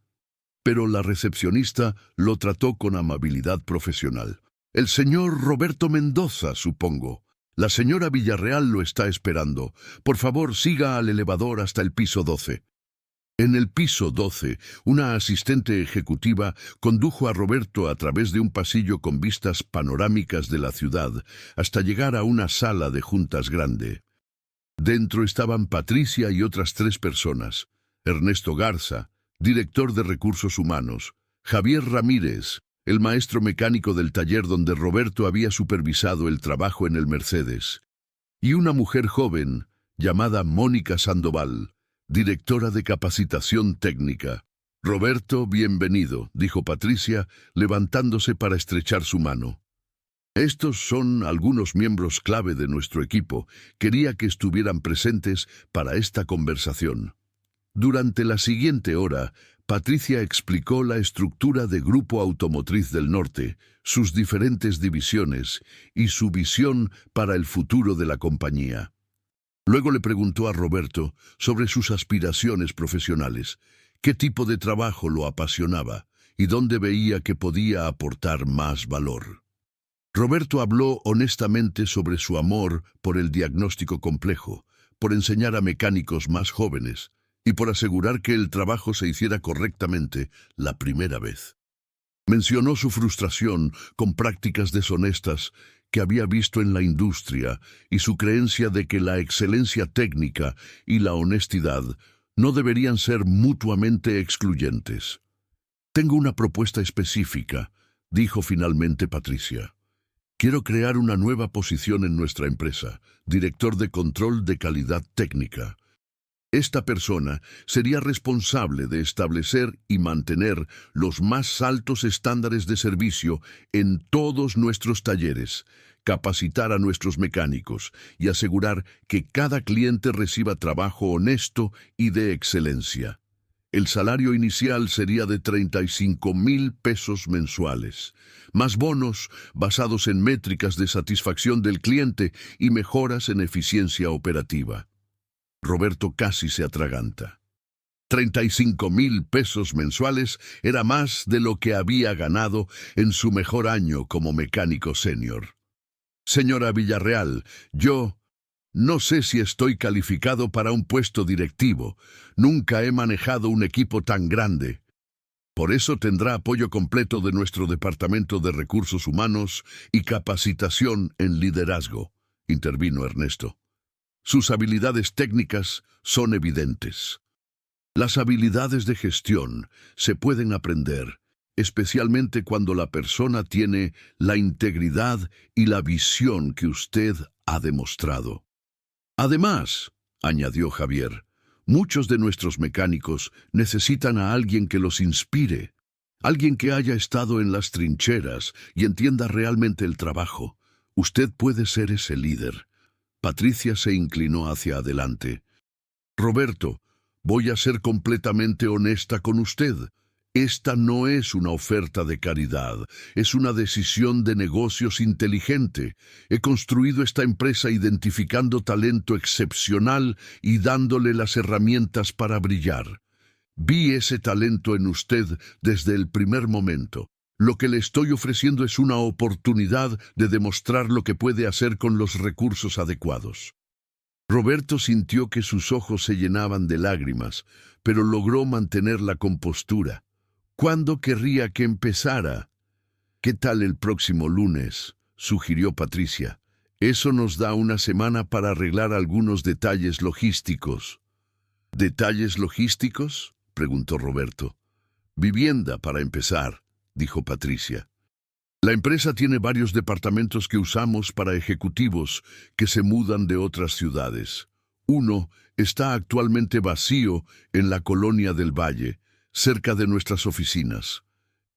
Pero la recepcionista lo trató con amabilidad profesional. «El señor Roberto Mendoza, supongo. La señora Villarreal lo está esperando. Por favor, siga al elevador hasta el piso 12». En el piso 12, una asistente ejecutiva condujo a Roberto a través de un pasillo con vistas panorámicas de la ciudad hasta llegar a una sala de juntas grande. Dentro estaban Patricia y otras 3 personas: Ernesto Garza, director de Recursos Humanos; Javier Ramírez, el maestro mecánico del taller donde Roberto había supervisado el trabajo en el Mercedes; y una mujer joven llamada Mónica Sandoval, directora de capacitación técnica. «Roberto, bienvenido», dijo Patricia, levantándose para estrechar su mano. «Estos son algunos miembros clave de nuestro equipo. Quería que estuvieran presentes para esta conversación». Durante la siguiente hora, Patricia explicó la estructura de Grupo Automotriz del Norte, sus diferentes divisiones y su visión para el futuro de la compañía. Luego le preguntó a Roberto sobre sus aspiraciones profesionales, qué tipo de trabajo lo apasionaba y dónde veía que podía aportar más valor. Roberto habló honestamente sobre su amor por el diagnóstico complejo, por enseñar a mecánicos más jóvenes y por asegurar que el trabajo se hiciera correctamente la primera vez. Mencionó su frustración con prácticas deshonestas que había visto en la industria y su creencia de que la excelencia técnica y la honestidad no deberían ser mutuamente excluyentes. «Tengo una propuesta específica», dijo finalmente Patricia. «Quiero crear una nueva posición en nuestra empresa, director de control de calidad técnica. Esta persona sería responsable de establecer y mantener los más altos estándares de servicio en todos nuestros talleres, capacitar a nuestros mecánicos y asegurar que cada cliente reciba trabajo honesto y de excelencia. El salario inicial sería de 35,000 pesos mensuales, más bonos basados en métricas de satisfacción del cliente y mejoras en eficiencia operativa. Roberto casi se atraganta. 35,000 pesos mensuales era más de lo que había ganado en su mejor año como mecánico senior. Señora Villarreal, yo no sé si estoy calificado para un puesto directivo. Nunca he manejado un equipo tan grande. Por eso tendrá apoyo completo de nuestro Departamento de Recursos Humanos y Capacitación en Liderazgo, intervino Ernesto. Sus habilidades técnicas son evidentes. Las habilidades de gestión se pueden aprender, especialmente cuando la persona tiene la integridad y la visión que usted ha demostrado. Además, añadió Javier, muchos de nuestros mecánicos necesitan a alguien que los inspire, alguien que haya estado en las trincheras y entienda realmente el trabajo. Usted puede ser ese líder. Patricia se inclinó hacia adelante. Roberto, voy a ser completamente honesta con usted. Esta no es una oferta de caridad, es una decisión de negocios inteligente. He construido esta empresa identificando talento excepcional y dándole las herramientas para brillar. Vi ese talento en usted desde el primer momento. Lo que le estoy ofreciendo es una oportunidad de demostrar lo que puede hacer con los recursos adecuados. Roberto sintió que sus ojos se llenaban de lágrimas, pero logró mantener la compostura. ¿Cuándo querría que empezara? ¿Qué tal el próximo lunes?, sugirió Patricia. Eso nos da una semana para arreglar algunos detalles logísticos. ¿Detalles logísticos?, preguntó Roberto. Vivienda, para empezar, dijo Patricia. La empresa tiene varios departamentos que usamos para ejecutivos que se mudan de otras ciudades. Uno está actualmente vacío en la Colonia del Valle, cerca de nuestras oficinas.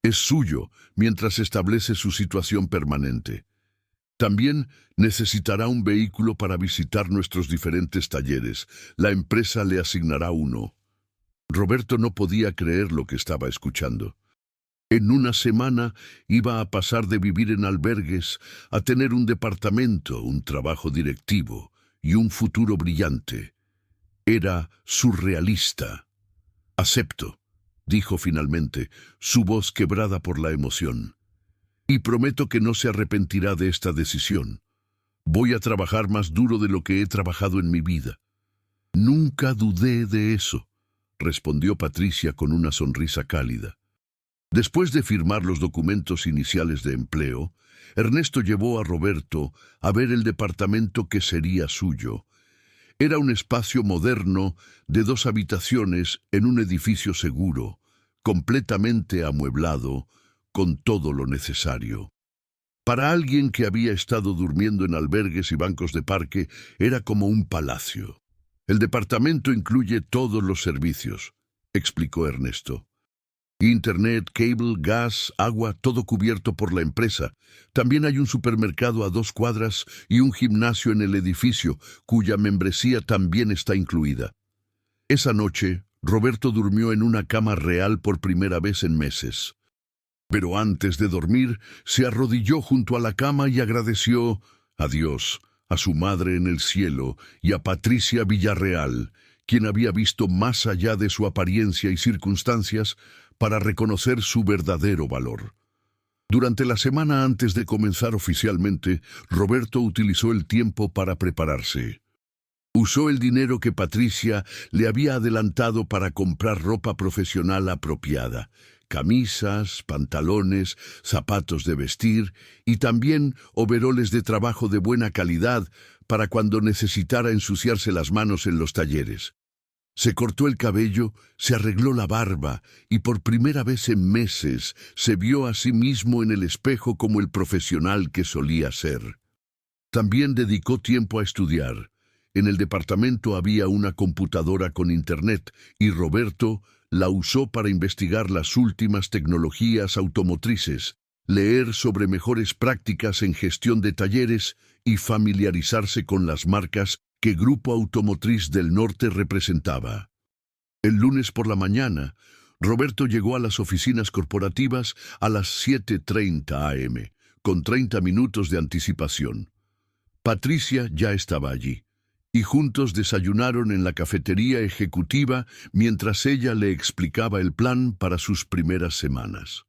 Es suyo mientras establece su situación permanente. También necesitará un vehículo para visitar nuestros diferentes talleres. La empresa le asignará uno. Roberto no podía creer lo que estaba escuchando. En una semana iba a pasar de vivir en albergues a tener un departamento, un trabajo directivo y un futuro brillante. Era surrealista. Acepto, dijo finalmente, su voz quebrada por la emoción. Y prometo que no se arrepentirá de esta decisión. Voy a trabajar más duro de lo que he trabajado en mi vida. Nunca dudé de eso, respondió Patricia con una sonrisa cálida. Después de firmar los documentos iniciales de empleo, Ernesto llevó a Roberto a ver el departamento que sería suyo. Era un espacio moderno de 2 habitaciones en un edificio seguro, completamente amueblado, con todo lo necesario. Para alguien que había estado durmiendo en albergues y bancos de parque, era como un palacio. El departamento incluye todos los servicios, explicó Ernesto. Internet, cable, gas, agua, todo cubierto por la empresa. También hay un supermercado a 2 cuadras y un gimnasio en el edificio, cuya membresía también está incluida. Esa noche, Roberto durmió en una cama real por primera vez en meses. Pero antes de dormir, se arrodilló junto a la cama y agradeció a Dios, a su madre en el cielo y a Patricia Villarreal, quien había visto más allá de su apariencia y circunstancias para reconocer su verdadero valor. Durante la semana antes de comenzar oficialmente, Roberto utilizó el tiempo para prepararse. Usó el dinero que Patricia le había adelantado para comprar ropa profesional apropiada, camisas, pantalones, zapatos de vestir y también overoles de trabajo de buena calidad para cuando necesitara ensuciarse las manos en los talleres. Se cortó el cabello, se arregló la barba y por primera vez en meses se vio a sí mismo en el espejo como el profesional que solía ser. También dedicó tiempo a estudiar. En el departamento había una computadora con internet y Roberto la usó para investigar las últimas tecnologías automotrices, leer sobre mejores prácticas en gestión de talleres y familiarizarse con las marcas que Grupo Automotriz del Norte representaba. El lunes por la mañana, Roberto llegó a las oficinas corporativas a las 7:30 a.m., con 30 minutos de anticipación. Patricia ya estaba allí, y juntos desayunaron en la cafetería ejecutiva mientras ella le explicaba el plan para sus primeras semanas.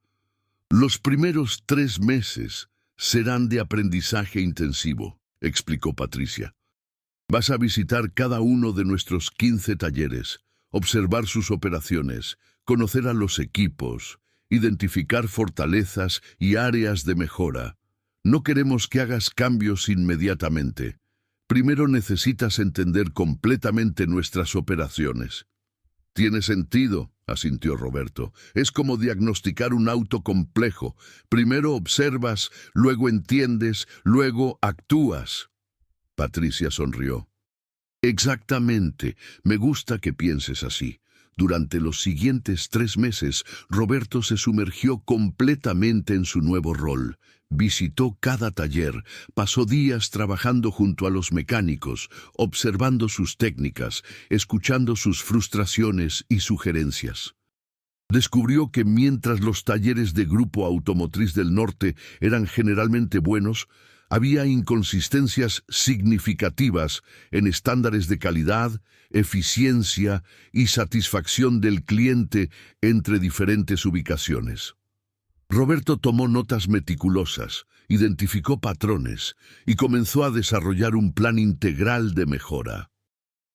Los primeros 3 meses serán de aprendizaje intensivo, explicó Patricia. Vas a visitar cada uno de nuestros 15 talleres, observar sus operaciones, conocer a los equipos, identificar fortalezas y áreas de mejora. No queremos que hagas cambios inmediatamente. Primero necesitas entender completamente nuestras operaciones. Tiene sentido, asintió Roberto. Es como diagnosticar un auto complejo. Primero observas, luego entiendes, luego actúas. Patricia sonrió. Exactamente. Me gusta que pienses así. Durante los siguientes 3 meses, Roberto se sumergió completamente en su nuevo rol. Visitó cada taller, pasó días trabajando junto a los mecánicos, observando sus técnicas, escuchando sus frustraciones y sugerencias. Descubrió que mientras los talleres de Grupo Automotriz del Norte eran generalmente buenos, había inconsistencias significativas en estándares de calidad, eficiencia y satisfacción del cliente entre diferentes ubicaciones. Roberto tomó notas meticulosas, identificó patrones y comenzó a desarrollar un plan integral de mejora.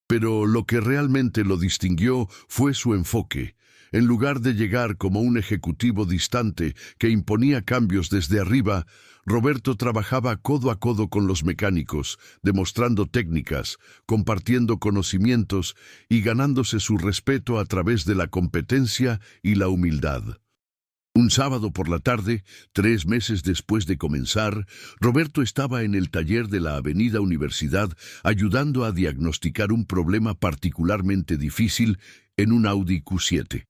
Pero lo que realmente lo distinguió fue su enfoque. En lugar de llegar como un ejecutivo distante que imponía cambios desde arriba, Roberto trabajaba codo a codo con los mecánicos, demostrando técnicas, compartiendo conocimientos y ganándose su respeto a través de la competencia y la humildad. Un sábado por la tarde, 3 meses después de comenzar, Roberto estaba en el taller de la Avenida Universidad ayudando a diagnosticar un problema particularmente difícil en un Audi Q7.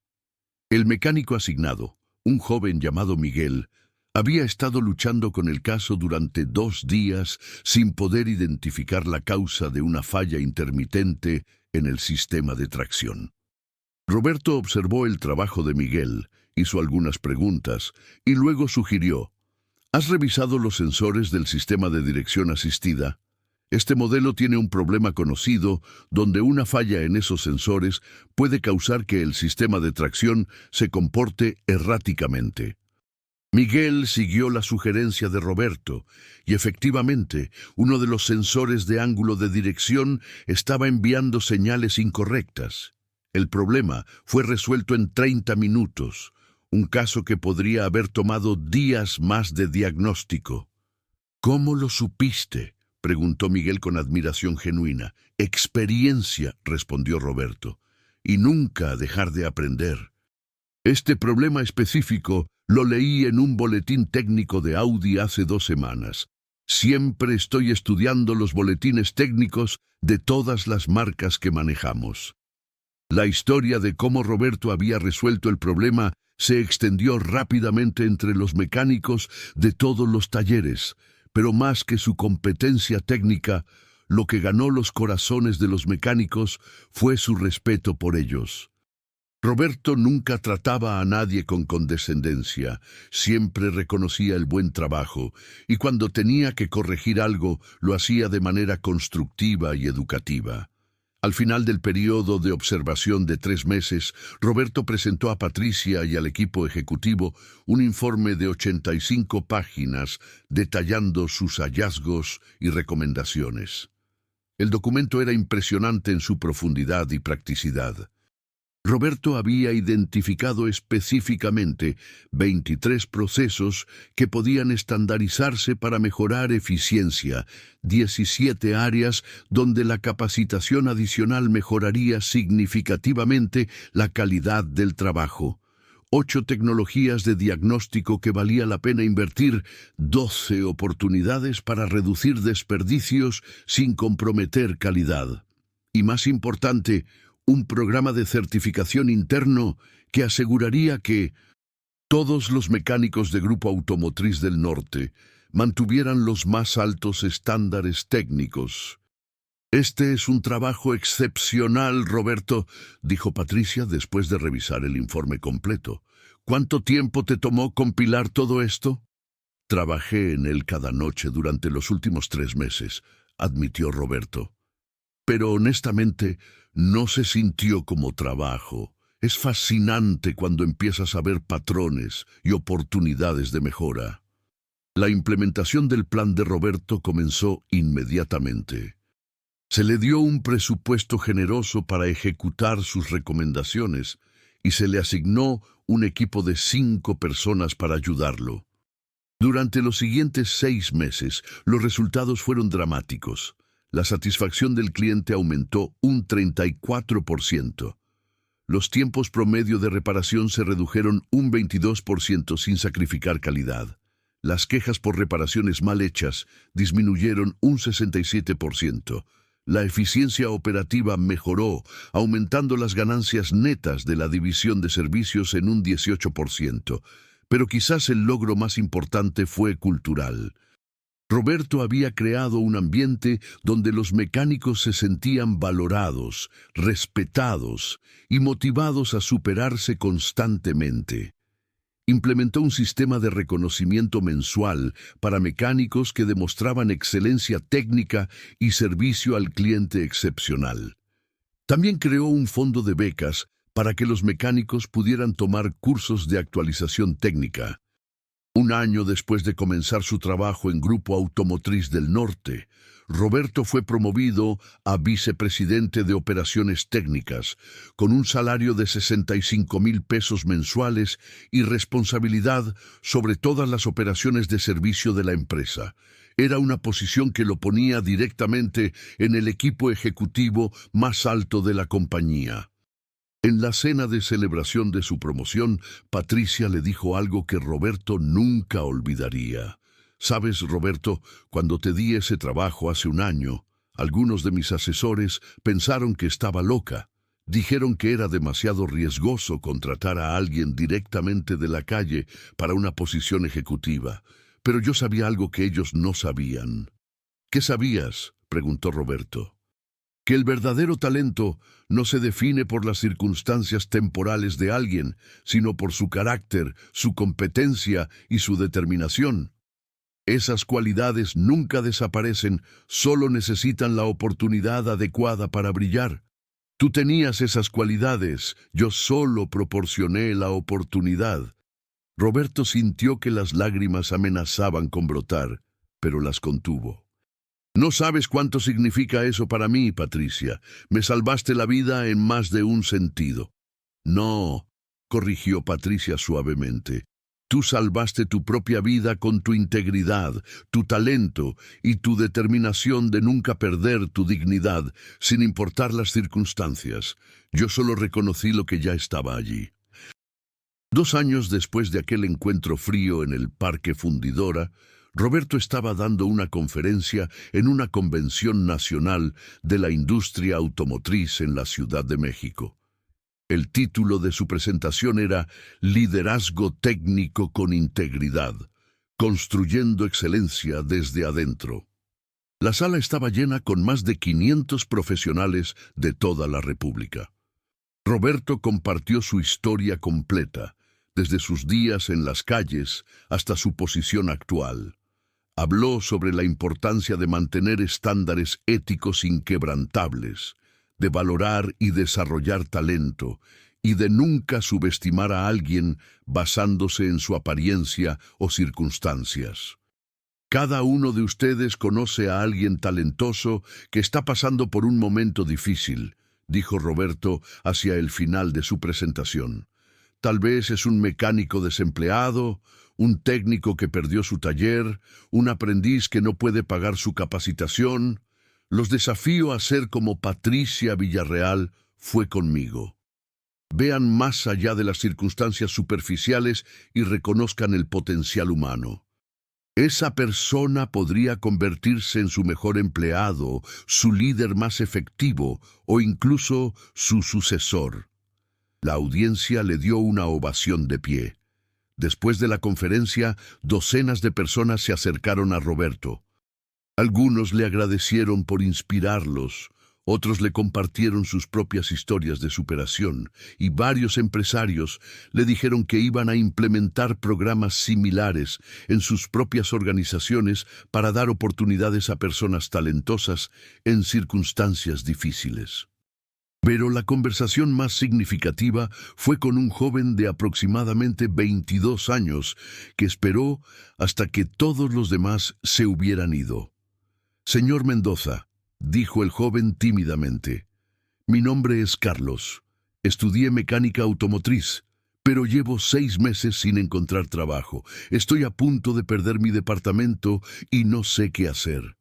El mecánico asignado, un joven llamado Miguel, había estado luchando con el caso durante 2 días sin poder identificar la causa de una falla intermitente en el sistema de tracción. Roberto observó el trabajo de Miguel, hizo algunas preguntas y luego sugirió: ¿has revisado los sensores del sistema de dirección asistida? Este modelo tiene un problema conocido donde una falla en esos sensores puede causar que el sistema de tracción se comporte erráticamente. Miguel siguió la sugerencia de Roberto y efectivamente uno de los sensores de ángulo de dirección estaba enviando señales incorrectas. El problema fue resuelto en 30 minutos, un caso que podría haber tomado días más de diagnóstico. ¿Cómo lo supiste?, preguntó Miguel con admiración genuina. Experiencia, respondió Roberto, y nunca dejar de aprender. Este problema específico lo leí en un boletín técnico de Audi hace 2 semanas. Siempre estoy estudiando los boletines técnicos de todas las marcas que manejamos. La historia de cómo Roberto había resuelto el problema se extendió rápidamente entre los mecánicos de todos los talleres, pero más que su competencia técnica, lo que ganó los corazones de los mecánicos fue su respeto por ellos. Roberto nunca trataba a nadie con condescendencia, siempre reconocía el buen trabajo, y cuando tenía que corregir algo, lo hacía de manera constructiva y educativa. Al final del periodo de observación de 3 meses, Roberto presentó a Patricia y al equipo ejecutivo un informe de 85 páginas detallando sus hallazgos y recomendaciones. El documento era impresionante en su profundidad y practicidad. Roberto había identificado específicamente 23 procesos que podían estandarizarse para mejorar eficiencia, 17 áreas donde la capacitación adicional mejoraría significativamente la calidad del trabajo, 8 tecnologías de diagnóstico que valía la pena invertir, 12 oportunidades para reducir desperdicios sin comprometer calidad. Y más importante, un programa de certificación interno que aseguraría que todos los mecánicos de Grupo Automotriz del Norte mantuvieran los más altos estándares técnicos. Este es un trabajo excepcional, Roberto, dijo Patricia después de revisar el informe completo. ¿Cuánto tiempo te tomó compilar todo esto? Trabajé en él cada noche durante los últimos 3 meses, admitió Roberto. Pero honestamente, no se sintió como trabajo. Es fascinante cuando empiezas a ver patrones y oportunidades de mejora. La implementación del plan de Roberto comenzó inmediatamente. Se le dio un presupuesto generoso para ejecutar sus recomendaciones y se le asignó un equipo de 5 personas para ayudarlo. Durante los siguientes 6 meses, los resultados fueron dramáticos. La satisfacción del cliente aumentó un 34%. Los tiempos promedio de reparación se redujeron un 22% sin sacrificar calidad. Las quejas por reparaciones mal hechas disminuyeron un 67%. La eficiencia operativa mejoró, aumentando las ganancias netas de la división de servicios en un 18%. Pero quizás el logro más importante fue cultural. Roberto había creado un ambiente donde los mecánicos se sentían valorados, respetados y motivados a superarse constantemente. Implementó un sistema de reconocimiento mensual para mecánicos que demostraban excelencia técnica y servicio al cliente excepcional. También creó un fondo de becas para que los mecánicos pudieran tomar cursos de actualización técnica. Un año después de comenzar su trabajo en Grupo Automotriz del Norte, Roberto fue promovido a vicepresidente de Operaciones Técnicas, con un salario de 65,000 pesos mensuales y responsabilidad sobre todas las operaciones de servicio de la empresa. Era una posición que lo ponía directamente en el equipo ejecutivo más alto de la compañía. En la cena de celebración de su promoción, Patricia le dijo algo que Roberto nunca olvidaría. Sabes, Roberto, cuando te di ese trabajo hace un año, algunos de mis asesores pensaron que estaba loca. Dijeron que era demasiado riesgoso contratar a alguien directamente de la calle para una posición ejecutiva. Pero yo sabía algo que ellos no sabían. ¿Qué sabías?, preguntó Roberto. Que el verdadero talento no se define por las circunstancias temporales de alguien, sino por su carácter, su competencia y su determinación. Esas cualidades nunca desaparecen, solo necesitan la oportunidad adecuada para brillar. Tú tenías esas cualidades, yo solo proporcioné la oportunidad. Roberto sintió que las lágrimas amenazaban con brotar, pero las contuvo. No sabes cuánto significa eso para mí, Patricia. Me salvaste la vida en más de un sentido. No, corrigió Patricia suavemente. Tú salvaste tu propia vida con tu integridad, tu talento y tu determinación de nunca perder tu dignidad, sin importar las circunstancias. Yo solo reconocí lo que ya estaba allí. 2 años después de aquel encuentro frío en el Parque Fundidora, Roberto estaba dando una conferencia en una convención nacional de la industria automotriz en la Ciudad de México. El título de su presentación era Liderazgo técnico con integridad, construyendo excelencia desde adentro. La sala estaba llena con más de 500 profesionales de toda la República. Roberto compartió su historia completa, desde sus días en las calles hasta su posición actual. Habló sobre la importancia de mantener estándares éticos inquebrantables, de valorar y desarrollar talento, y de nunca subestimar a alguien basándose en su apariencia o circunstancias. Cada uno de ustedes conoce a alguien talentoso que está pasando por un momento difícil, dijo Roberto hacia el final de su presentación. Tal vez es un mecánico desempleado, un técnico que perdió su taller, un aprendiz que no puede pagar su capacitación. Los desafío a ser como Patricia Villarreal fue conmigo. Vean más allá de las circunstancias superficiales y reconozcan el potencial humano. Esa persona podría convertirse en su mejor empleado, su líder más efectivo o incluso su sucesor. La audiencia le dio una ovación de pie. Después de la conferencia, docenas de personas se acercaron a Roberto. Algunos le agradecieron por inspirarlos, otros le compartieron sus propias historias de superación, y varios empresarios le dijeron que iban a implementar programas similares en sus propias organizaciones para dar oportunidades a personas talentosas en circunstancias difíciles. Pero la conversación más significativa fue con un joven de aproximadamente 22 años que esperó hasta que todos los demás se hubieran ido. «Señor Mendoza», dijo el joven tímidamente, «mi nombre es Carlos. Estudié mecánica automotriz, pero llevo 6 meses sin encontrar trabajo. Estoy a punto de perder mi departamento y no sé qué hacer».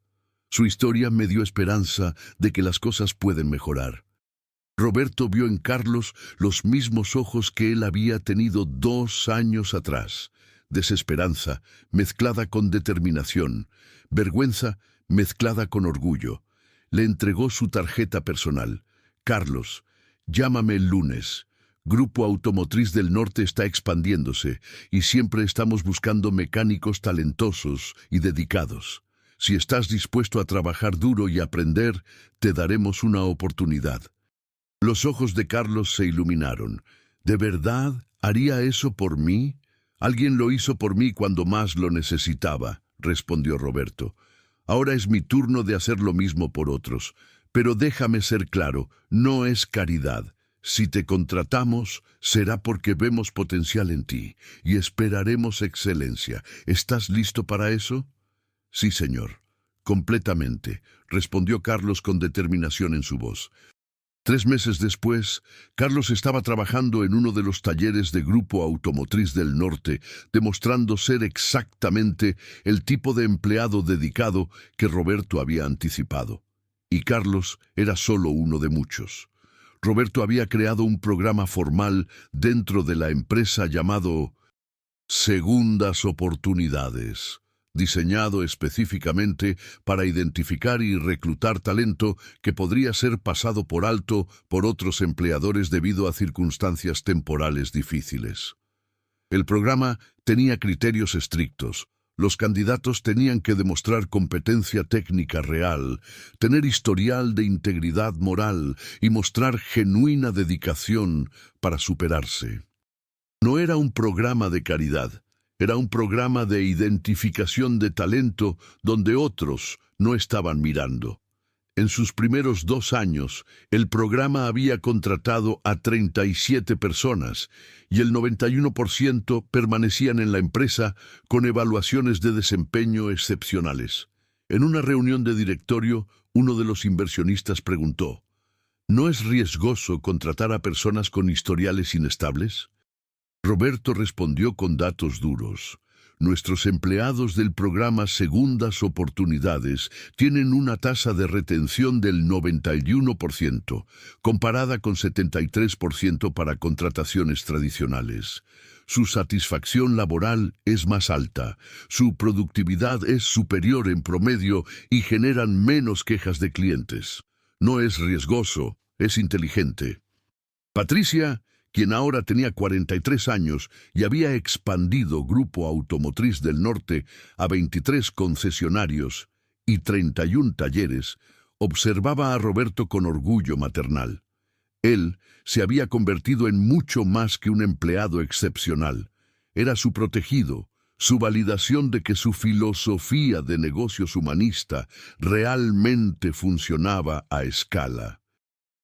Su historia me dio esperanza de que las cosas pueden mejorar. Roberto vio en Carlos los mismos ojos que él había tenido 2 años atrás. Desesperanza mezclada con determinación, vergüenza mezclada con orgullo. Le entregó su tarjeta personal. «Carlos, llámame el lunes. Grupo Automotriz del Norte está expandiéndose y siempre estamos buscando mecánicos talentosos y dedicados. Si estás dispuesto a trabajar duro y aprender, te daremos una oportunidad». Los ojos de Carlos se iluminaron. ¿De verdad haría eso por mí? «Alguien lo hizo por mí cuando más lo necesitaba», respondió Roberto. «Ahora es mi turno de hacer lo mismo por otros. Pero déjame ser claro, no es caridad. Si te contratamos, será porque vemos potencial en ti y esperaremos excelencia. ¿Estás listo para eso?» «Sí, señor. Completamente», respondió Carlos con determinación en su voz. 3 meses después, Carlos estaba trabajando en uno de los talleres de Grupo Automotriz del Norte, demostrando ser exactamente el tipo de empleado dedicado que Roberto había anticipado. Y Carlos era solo uno de muchos. Roberto había creado un programa formal dentro de la empresa llamado Segundas Oportunidades, diseñado específicamente para identificar y reclutar talento que podría ser pasado por alto por otros empleadores debido a circunstancias temporales difíciles. El programa tenía criterios estrictos. Los candidatos tenían que demostrar competencia técnica real, tener historial de integridad moral y mostrar genuina dedicación para superarse. No era un programa de caridad. Era un programa de identificación de talento donde otros no estaban mirando. En sus primeros 2 años, el programa había contratado a 37 personas y el 91% permanecían en la empresa con evaluaciones de desempeño excepcionales. En una reunión de directorio, uno de los inversionistas preguntó, ¿no es riesgoso contratar a personas con historiales inestables? Roberto respondió con datos duros. Nuestros empleados del programa Segundas Oportunidades tienen una tasa de retención del 91%, comparada con 73% para contrataciones tradicionales. Su satisfacción laboral es más alta, su productividad es superior en promedio y generan menos quejas de clientes. No es riesgoso, es inteligente. Patricia, quien ahora tenía 43 años y había expandido Grupo Automotriz del Norte a 23 concesionarios y 31 talleres, observaba a Roberto con orgullo maternal. Él se había convertido en mucho más que un empleado excepcional. Era su protegido, su validación de que su filosofía de negocios humanista realmente funcionaba a escala.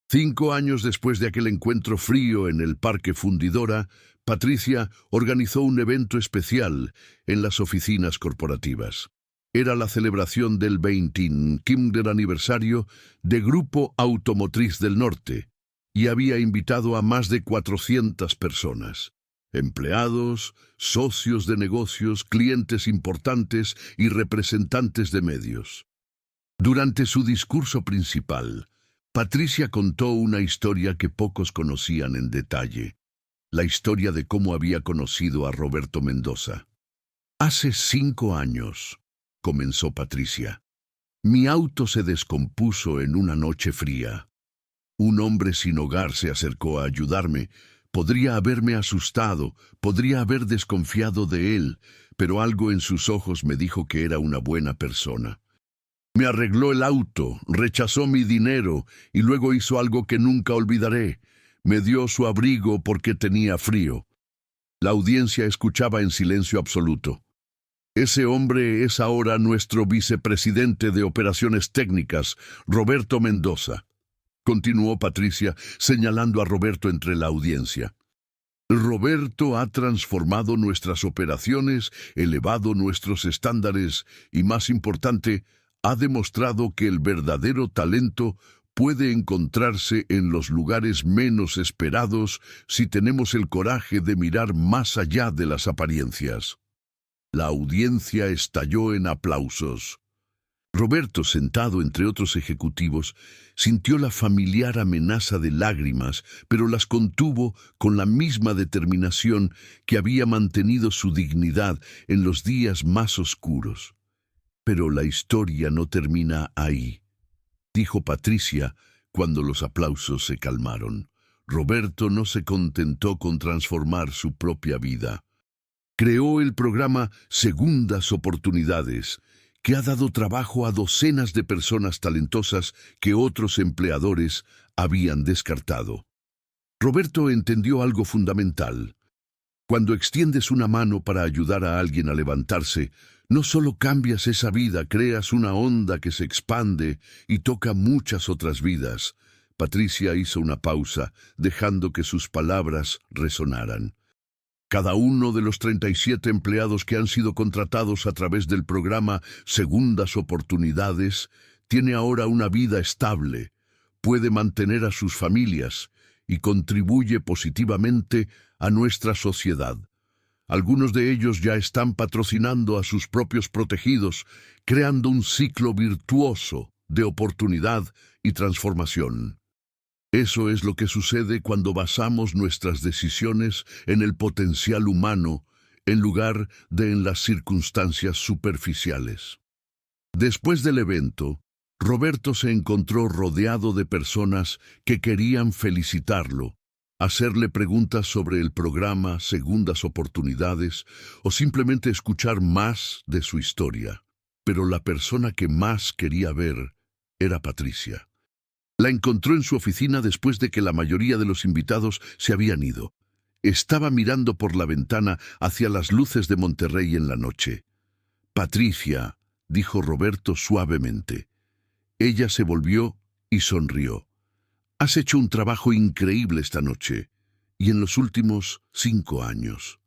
5 años después de aquel encuentro frío en el Parque Fundidora, Patricia organizó un evento especial en las oficinas corporativas. Era la celebración del 25 aniversario de Grupo Automotriz del Norte y había invitado a más de 400 personas. Empleados, socios de negocios, clientes importantes y representantes de medios. Durante su discurso principal, Patricia contó una historia que pocos conocían en detalle, la historia de cómo había conocido a Roberto Mendoza. «Hace 5 años», comenzó Patricia, «mi auto se descompuso en una noche fría. Un hombre sin hogar se acercó a ayudarme. Podría haberme asustado, podría haber desconfiado de él, pero algo en sus ojos me dijo que era una buena persona. Me arregló el auto, rechazó mi dinero y luego hizo algo que nunca olvidaré. Me dio su abrigo porque tenía frío. La audiencia escuchaba en silencio absoluto. Ese hombre es ahora nuestro vicepresidente de operaciones técnicas, Roberto Mendoza. Continuó Patricia, señalando a Roberto entre la audiencia. Roberto ha transformado nuestras operaciones, elevado nuestros estándares y, más importante, ha demostrado que el verdadero talento puede encontrarse en los lugares menos esperados si tenemos el coraje de mirar más allá de las apariencias. La audiencia estalló en aplausos. Roberto, sentado entre otros ejecutivos, sintió la familiar amenaza de lágrimas, pero las contuvo con la misma determinación que había mantenido su dignidad en los días más oscuros. Pero la historia no termina ahí, dijo Patricia cuando los aplausos se calmaron. Roberto no se contentó con transformar su propia vida. Creó el programa Segundas Oportunidades, que ha dado trabajo a docenas de personas talentosas que otros empleadores habían descartado. Roberto entendió algo fundamental. Cuando extiendes una mano para ayudar a alguien a levantarse, no solo cambias esa vida, creas una onda que se expande y toca muchas otras vidas. Patricia hizo una pausa, dejando que sus palabras resonaran. Cada uno de los 37 empleados que han sido contratados a través del programa Segundas Oportunidades tiene ahora una vida estable, puede mantener a sus familias y contribuye positivamente a nuestra sociedad. Algunos de ellos ya están patrocinando a sus propios protegidos, creando un ciclo virtuoso de oportunidad y transformación. Eso es lo que sucede cuando basamos nuestras decisiones en el potencial humano en lugar de en las circunstancias superficiales. Después del evento, Roberto se encontró rodeado de personas que querían felicitarlo, hacerle preguntas sobre el programa Segundas Oportunidades o simplemente escuchar más de su historia. Pero la persona que más quería ver era Patricia. La encontró en su oficina después de que la mayoría de los invitados se habían ido. Estaba mirando por la ventana hacia las luces de Monterrey en la noche. «Patricia», dijo Roberto suavemente. Ella se volvió y sonrió. «Has hecho un trabajo increíble esta noche, y en los últimos 5 años.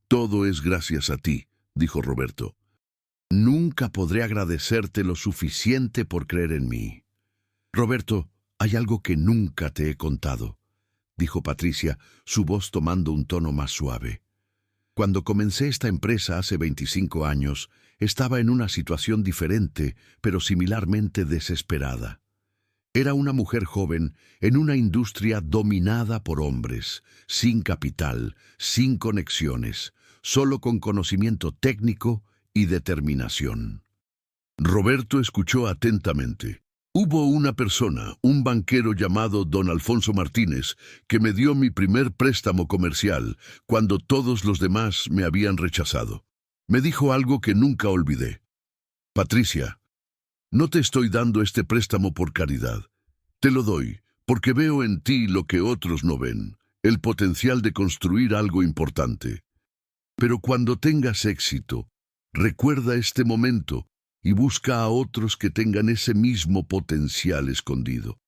Todo es gracias a ti», dijo Roberto. «Nunca podré agradecerte lo suficiente por creer en mí». «Roberto, hay algo que nunca te he contado», dijo Patricia, su voz tomando un tono más suave. «Cuando comencé esta empresa hace 25 años, estaba en una situación diferente, pero similarmente desesperada. Era una mujer joven en una industria dominada por hombres, sin capital, sin conexiones, solo con conocimiento técnico y determinación». Roberto escuchó atentamente. «Hubo una persona, un banquero llamado don Alfonso Martínez, que me dio mi primer préstamo comercial cuando todos los demás me habían rechazado. Me dijo algo que nunca olvidé. Patricia, no te estoy dando este préstamo por caridad. Te lo doy porque veo en ti lo que otros no ven, el potencial de construir algo importante. Pero cuando tengas éxito, recuerda este momento y busca a otros que tengan ese mismo potencial escondido».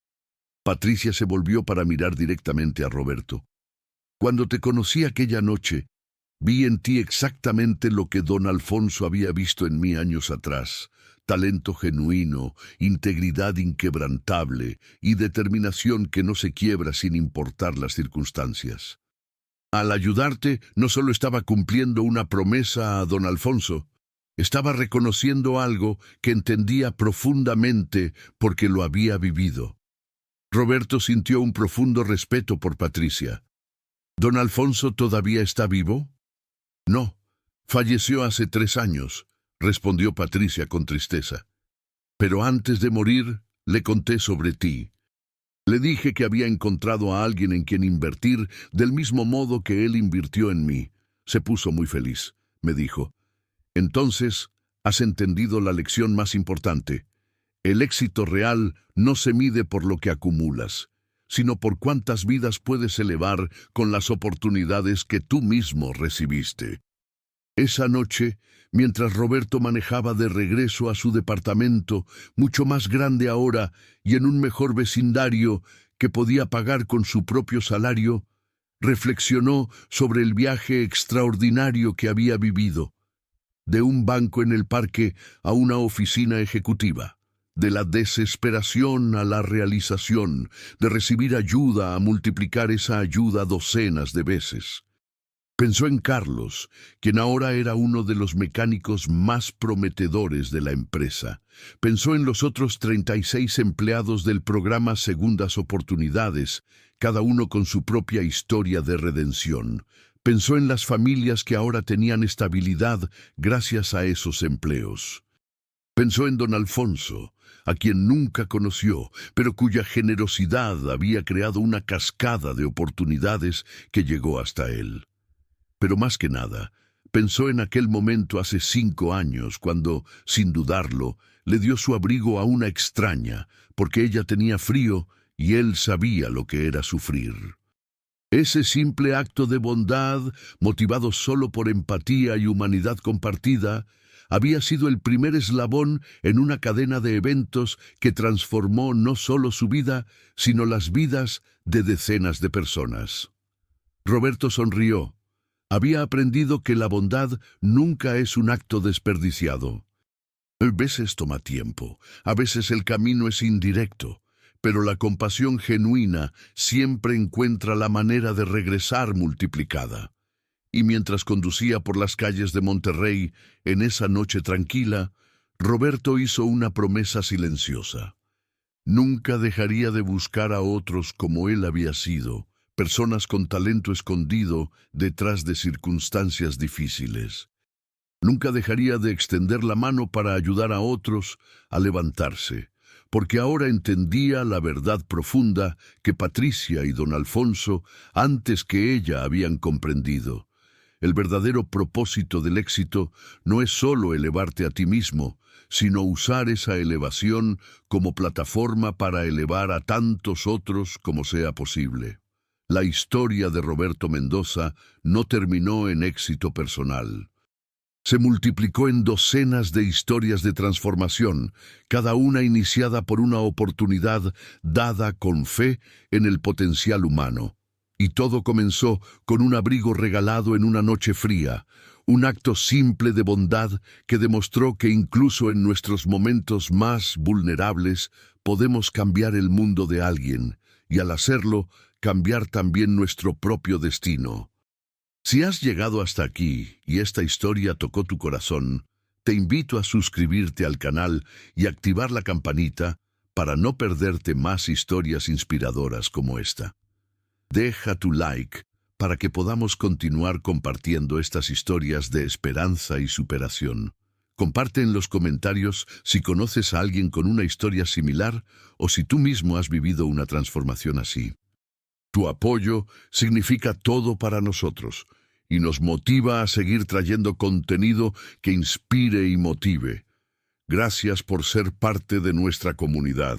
Patricia se volvió para mirar directamente a Roberto. «Cuando te conocí aquella noche, vi en ti exactamente lo que don Alfonso había visto en mí años atrás: talento genuino, integridad inquebrantable y determinación que no se quiebra sin importar las circunstancias. Al ayudarte, no solo estaba cumpliendo una promesa a don Alfonso, estaba reconociendo algo que entendía profundamente porque lo había vivido». Roberto sintió un profundo respeto por Patricia. «¿Don Alfonso todavía está vivo?» «No, falleció hace 3 años», respondió Patricia con tristeza. «Pero antes de morir, le conté sobre ti. Le dije que había encontrado a alguien en quien invertir del mismo modo que él invirtió en mí. Se puso muy feliz», me dijo. «Entonces, has entendido la lección más importante. El éxito real no se mide por lo que acumulas, sino por cuántas vidas puedes elevar con las oportunidades que tú mismo recibiste. Esa noche, mientras Roberto manejaba de regreso a su departamento, mucho más grande ahora y en un mejor vecindario que podía pagar con su propio salario, reflexionó sobre el viaje extraordinario que había vivido, de un banco en el parque a una oficina ejecutiva, de la desesperación a la realización, de recibir ayuda a multiplicar esa ayuda docenas de veces. Pensó en Carlos, quien ahora era uno de los mecánicos más prometedores de la empresa. Pensó en los otros 36 empleados del programa Segundas Oportunidades, cada uno con su propia historia de redención. Pensó en las familias que ahora tenían estabilidad gracias a esos empleos. Pensó en don Alfonso, a quien nunca conoció, pero cuya generosidad había creado una cascada de oportunidades que llegó hasta él. Pero más que nada, pensó en aquel momento hace 5 años, cuando, sin dudarlo, le dio su abrigo a una extraña, porque ella tenía frío y él sabía lo que era sufrir. Ese simple acto de bondad, motivado solo por empatía y humanidad compartida, había sido el primer eslabón en una cadena de eventos que transformó no solo su vida, sino las vidas de decenas de personas. Roberto sonrió. Había aprendido que la bondad nunca es un acto desperdiciado. A veces toma tiempo, a veces el camino es indirecto, pero la compasión genuina siempre encuentra la manera de regresar multiplicada. Y mientras conducía por las calles de Monterrey en esa noche tranquila, Roberto hizo una promesa silenciosa. Nunca dejaría de buscar a otros como él había sido, personas con talento escondido detrás de circunstancias difíciles. Nunca dejaría de extender la mano para ayudar a otros a levantarse, porque ahora entendía la verdad profunda que Patricia y don Alfonso, antes que ella, habían comprendido. El verdadero propósito del éxito no es solo elevarte a ti mismo, sino usar esa elevación como plataforma para elevar a tantos otros como sea posible. La historia de Roberto Mendoza no terminó en éxito personal. Se multiplicó en docenas de historias de transformación, cada una iniciada por una oportunidad dada con fe en el potencial humano. Y todo comenzó con un abrigo regalado en una noche fría, un acto simple de bondad que demostró que incluso en nuestros momentos más vulnerables podemos cambiar el mundo de alguien, y al hacerlo, cambiar también nuestro propio destino. Si has llegado hasta aquí y esta historia tocó tu corazón, te invito a suscribirte al canal y activar la campanita para no perderte más historias inspiradoras como esta. Deja tu like para que podamos continuar compartiendo estas historias de esperanza y superación. Comparte en los comentarios si conoces a alguien con una historia similar o si tú mismo has vivido una transformación así. Tu apoyo significa todo para nosotros y nos motiva a seguir trayendo contenido que inspire y motive. Gracias por ser parte de nuestra comunidad.